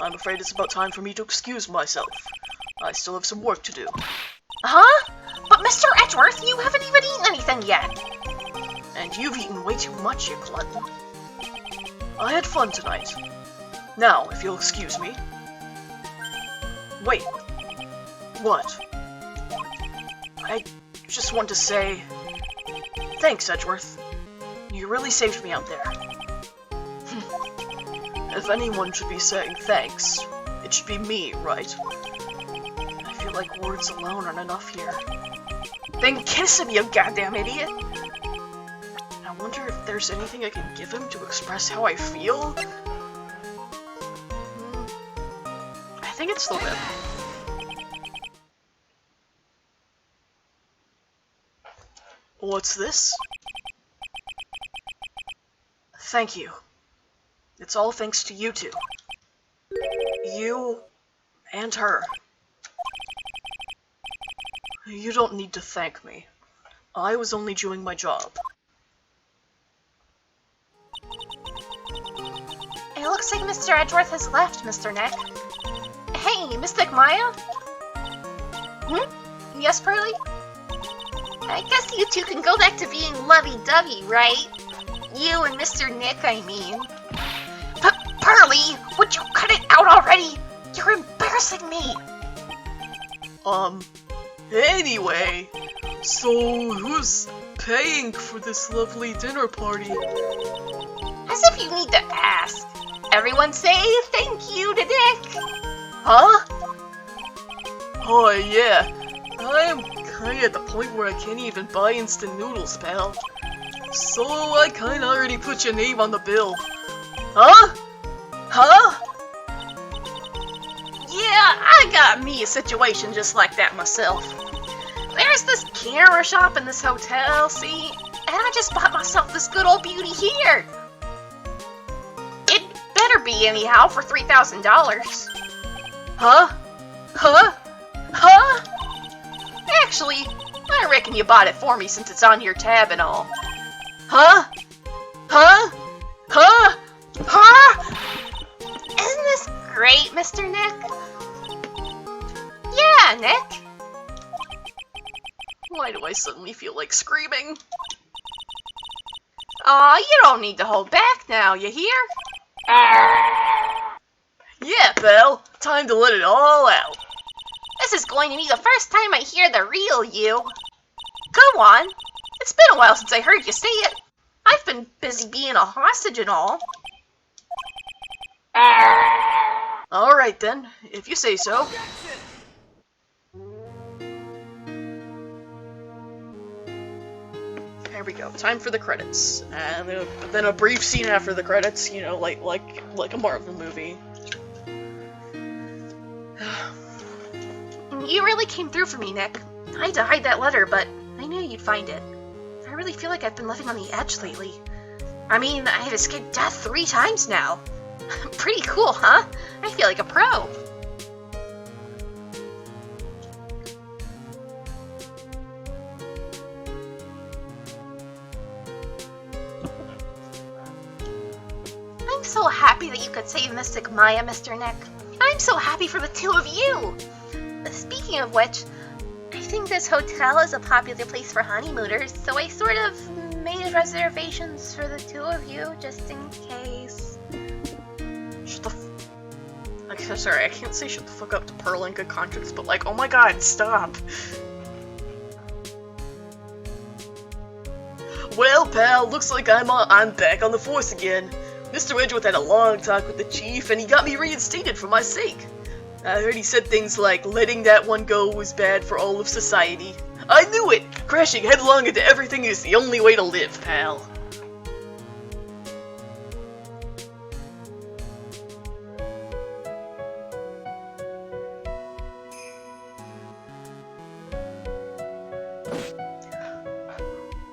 I'm afraid it's about time for me to excuse myself. I still have some work to do. Huh? But Mr. Edgeworth, you haven't even eaten anything yet. And you've eaten way too much, you glutton. I had fun tonight. Now, if you'll excuse me. Wait. What? I just want to say... Thanks, Edgeworth. You really saved me out there. If anyone should be saying thanks, it should be me, right? I feel like words alone aren't enough here. Then kiss him, you goddamn idiot! I wonder if there's anything I can give him to express how I feel? I think it's the whip. What's this? Thank you. It's all thanks to you two. You and her. You don't need to thank me. I was only doing my job. It looks like Mr. Edgeworth has left, Mr. Nick. Hey, Mystic Maya? Yes, Pearly? I guess you two can go back to being lovey-dovey, right? You and Mr. Nick, I mean. But Pearly, would you cut it out already? You're embarrassing me. Anyway, so who's paying for this lovely dinner party? As if you need to ask. Everyone say thank you to Nick. Huh? Oh yeah, I'm kinda at the point where I can't even buy instant noodles, pal. So I kinda already put your name on the bill. Huh? Huh? Yeah, I got me a situation just like that myself. There's this camera shop in this hotel, see? And I just bought myself this good old beauty here. It better be anyhow for $3,000. Huh? Huh? Huh? Actually, I reckon you bought it for me since it's on your tab and all. Huh? Huh? Huh? Huh? Isn't this great, Mr. Nick? Yeah, Nick. Why do I suddenly feel like screaming? Aw, you don't need to hold back now, you hear? Yeah, pal. Time to let it all out. This is going to be the first time I hear the real you. Go on. It's been a while since I heard you say it. I've been busy being a hostage and all. Alright then, if you say so. There we go. Time for the credits, and then a brief scene after the credits. You know, like a Marvel movie. You really came through for me, Nick. I had to hide that letter, but I knew you'd find it. I really feel like I've been living on the edge lately. I mean, I've escaped death 3 times now. Pretty cool, huh? I feel like a pro. I'm so happy that you could save Mystic Maya, Mr. Nick. I'm so happy for the 2 of you. Speaking of which, I think this hotel is a popular place for honeymooners, so I sort of made reservations for the 2 of you, just in case. Shut the f- sorry, I can't say shut the fuck up to Pearl in good conscience, but like, oh my god, stop. Well, pal, looks like I'm back on the force again. Mr. Edgeworth had a long talk with the chief, and he got me reinstated for my sake. I heard he said things like, letting that one go was bad for all of society. I knew it! Crashing headlong into everything is the only way to live, pal.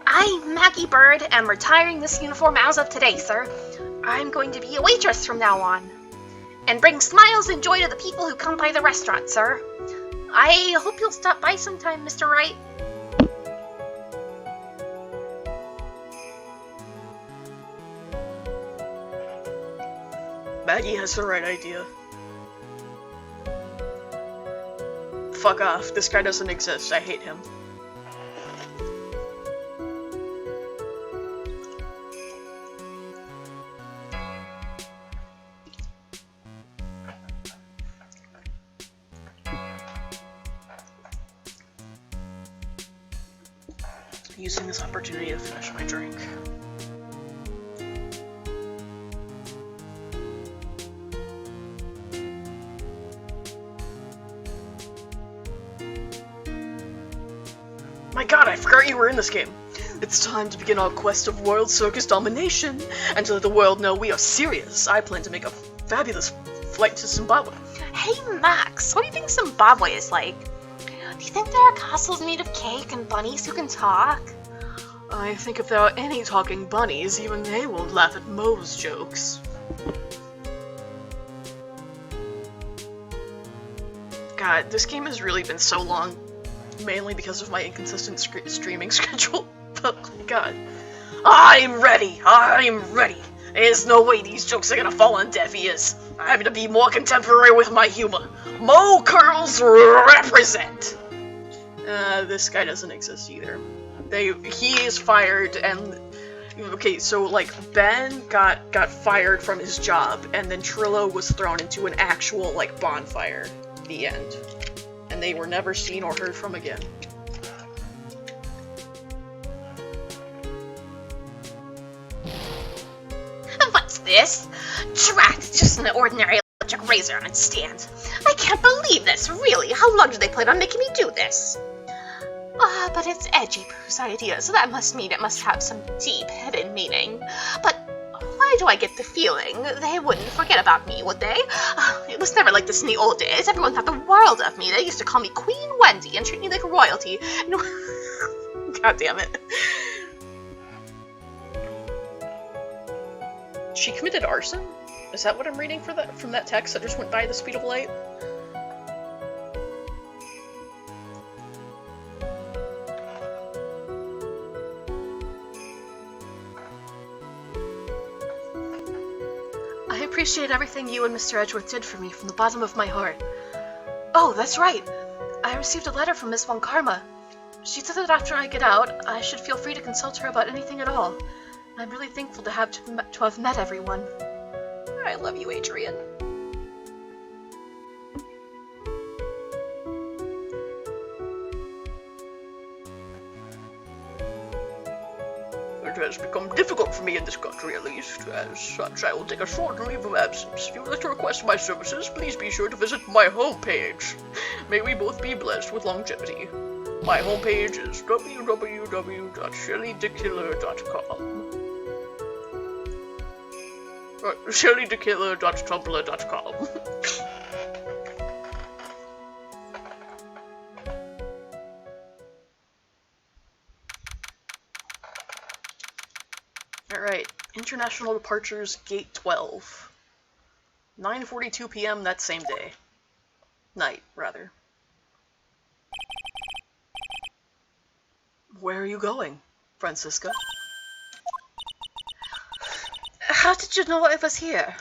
I'm Maggie Bird, and retiring this uniform as of today, sir. I'm going to be a waitress from now on. And bring smiles and joy to the people who come by the restaurant, sir. I hope you'll stop by sometime, Mr. Wright. Maggie has the right idea. Fuck off, this guy doesn't exist, I hate him. Using this opportunity to finish my drink. My god, I forgot you were in this game! It's time to begin our quest of world circus domination, and to let the world know we are serious. I plan to make a fabulous flight to Zimbabwe. Hey, Max, what do you think Zimbabwe is like? Do you think there are castles made of cake and bunnies who can talk? I think if there are any talking bunnies, even they won't laugh at Moe's jokes. God, this game has really been so long, mainly because of my inconsistent streaming schedule. Oh my god. I'm ready! I'm ready! There's no way these jokes are gonna fall on deaf ears. I'm having to be more contemporary with my humor. Moe Curls represent! This guy doesn't exist either. He is fired, and Okay, so, like, Ben got fired from his job, and then Trillo was thrown into an actual, like, bonfire. The end. And they were never seen or heard from again. What's this? Drat, it's just an ordinary electric razor on stand. I can't believe this, really. How long did they plan on making me do this? Ah, but it's Edgy Poo's idea, so that must mean it must have some deep hidden meaning. But why do I get the feeling they wouldn't forget about me, would they? It was never like this in the old days. Everyone thought the world of me. They used to call me Queen Wendy and treat me like royalty. God damn it. She committed arson? Is that what I'm reading from that text that just went by the speed of light? I appreciate everything you and Mr. Edgeworth did for me from the bottom of my heart. Oh, that's right. I received a letter from Miss Von Karma. She said that after I get out, I should feel free to consult her about anything at all. I'm really thankful to have met everyone. I love you, Adrian. It has become difficult for me in this country, at least. As such, I will take a short leave of absence. If you would like to request my services, please be sure to visit my homepage. May we both be blessed with longevity. My homepage is www.shellythekiller.com. shellythekiller.tumblr.com. Alright, international departures, gate 12. 9:42 p.m. that same day. Night, rather. Where are you going, Francisca? How did you know I was here?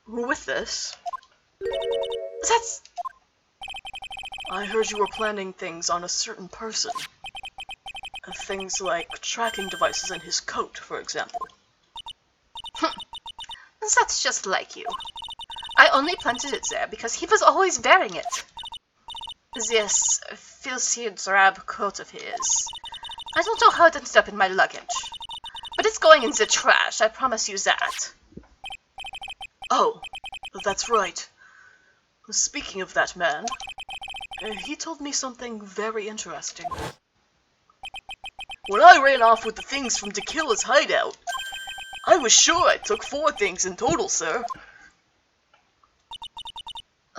With this? That's... I heard you were planning things on a certain person. Things like tracking devices in his coat, for example. That's just like you. I only planted it there because he was always wearing it. This filthy drab coat of his. I don't know how it ended up in my luggage. But it's going in the trash, I promise you that. Oh, that's right. Speaking of that man, he told me something very interesting. When I ran off with the things from Tequila's hideout, I was sure I took 4 things in total, sir.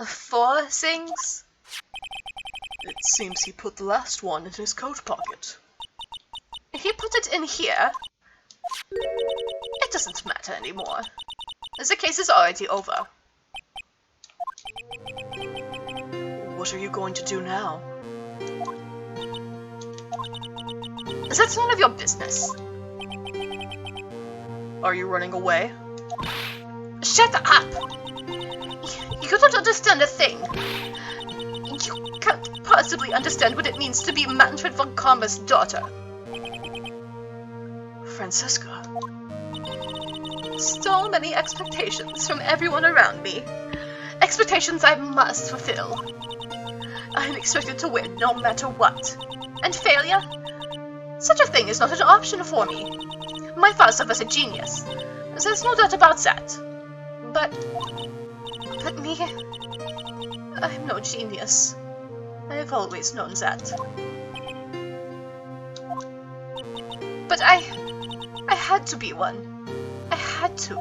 4 things? It seems he put the last one in his coat pocket. If he put it in here, it doesn't matter anymore. The case is already over. What are you going to do now? That's none of your business. Are you running away? Shut up! You don't understand a thing. You can't possibly understand what it means to be Manfred von Karma's daughter. Francisca. So many expectations from everyone around me. Expectations I must fulfill. I am expected to win no matter what. And failure? Such a thing is not an option for me. My father was a genius. There's no doubt about that. But me, I'm no genius. I've always known that. But I had to be one. I had to.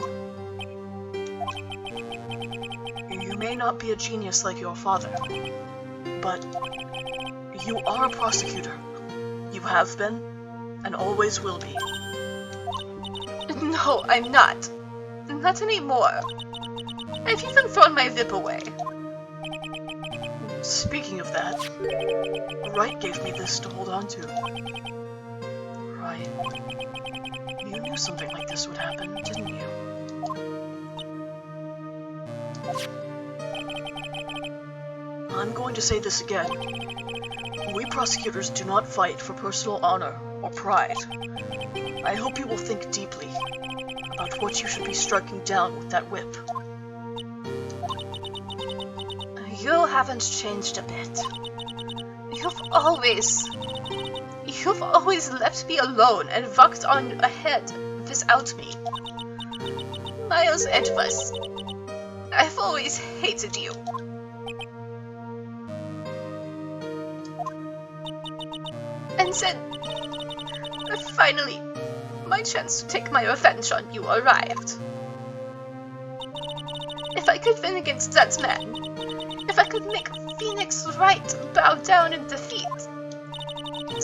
You may not be a genius like your father, but you are a prosecutor. You have been, and always will be. No, I'm not. Not anymore. I've even thrown my VIP away. Speaking of that, Wright gave me this to hold on to. Right. You knew something like this would happen, didn't you? I'm going to say this again. We prosecutors do not fight for personal honor or pride. I hope you will think deeply about what you should be striking down with that whip. You haven't changed a bit. You've always left me alone and walked on ahead without me. Miles Edwards, I've always hated you. And then, finally, my chance to take my revenge on you arrived. If I could win against that man, if I could make Phoenix Wright bow down in defeat,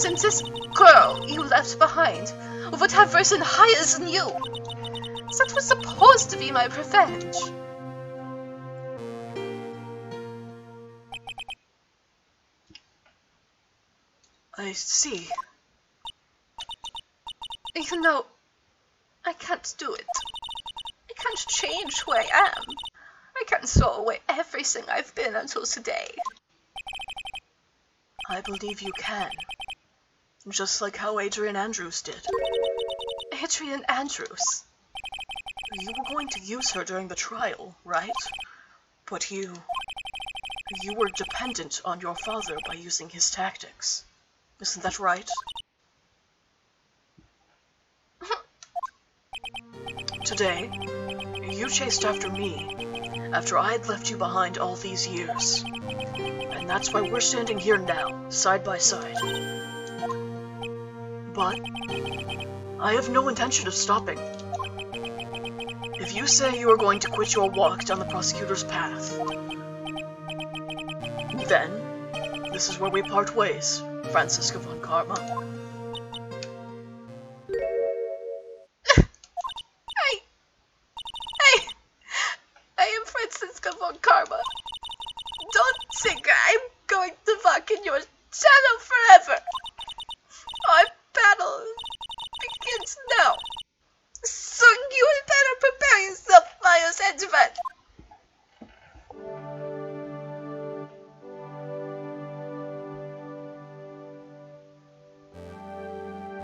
then this girl you left behind would have risen higher than you. That was supposed to be my revenge. I see. You know, I can't do it. I can't change who I am. I can't throw away everything I've been until today. I believe you can. Just like how Adrian Andrews did. Adrian Andrews? You were going to use her during the trial, right? But you were dependent on your father by using his tactics. Isn't that right? Today, you chased after me, after I had left you behind all these years. And that's why we're standing here now, side by side. But I have no intention of stopping. If you say you are going to quit your walk down the prosecutor's path, then this is where we part ways, Francisca von Karma. I am Francisca von Karma. Don't think I'm going to walk in your shadow forever. Our battle begins now. So you had better prepare yourself, Miles Edgeman.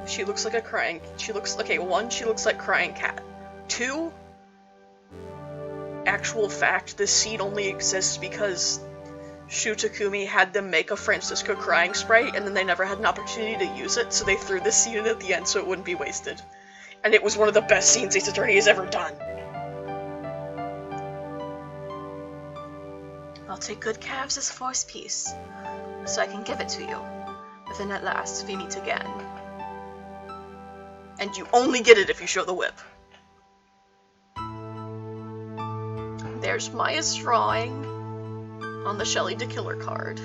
She looks like a crying. One, she looks like crying cat. Two, actual fact, this scene only exists because Shu Takumi had them make a Francisco crying sprite, and then they never had an opportunity to use it, so they threw this scene in at the end so it wouldn't be wasted. And it was one of the best scenes Ace Attorney has ever done. I'll take good care of this force piece, so I can give it to you, but then at last we meet again. And you only get it if you show the whip. There's Maya's drawing on the Shelley the Killer card.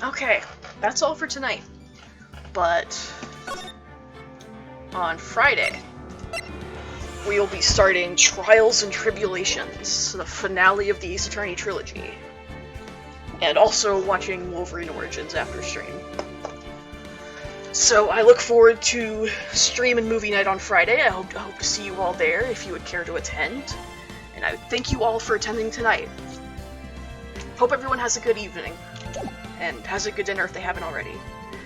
Okay, that's all for tonight. But on Friday, we will be starting Trials and Tribulations, the finale of the Ace Attorney trilogy. And also watching Wolverine Origins after stream. So I look forward to stream and movie night on Friday. I hope to see you all there if you would care to attend. And I thank you all for attending tonight. Hope everyone has a good evening. And has a good dinner if they haven't already.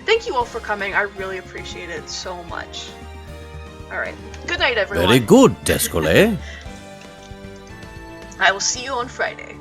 Thank you all for coming. I really appreciate it so much. Alright. Good night, everyone. Very good, Descole. I will see you on Friday.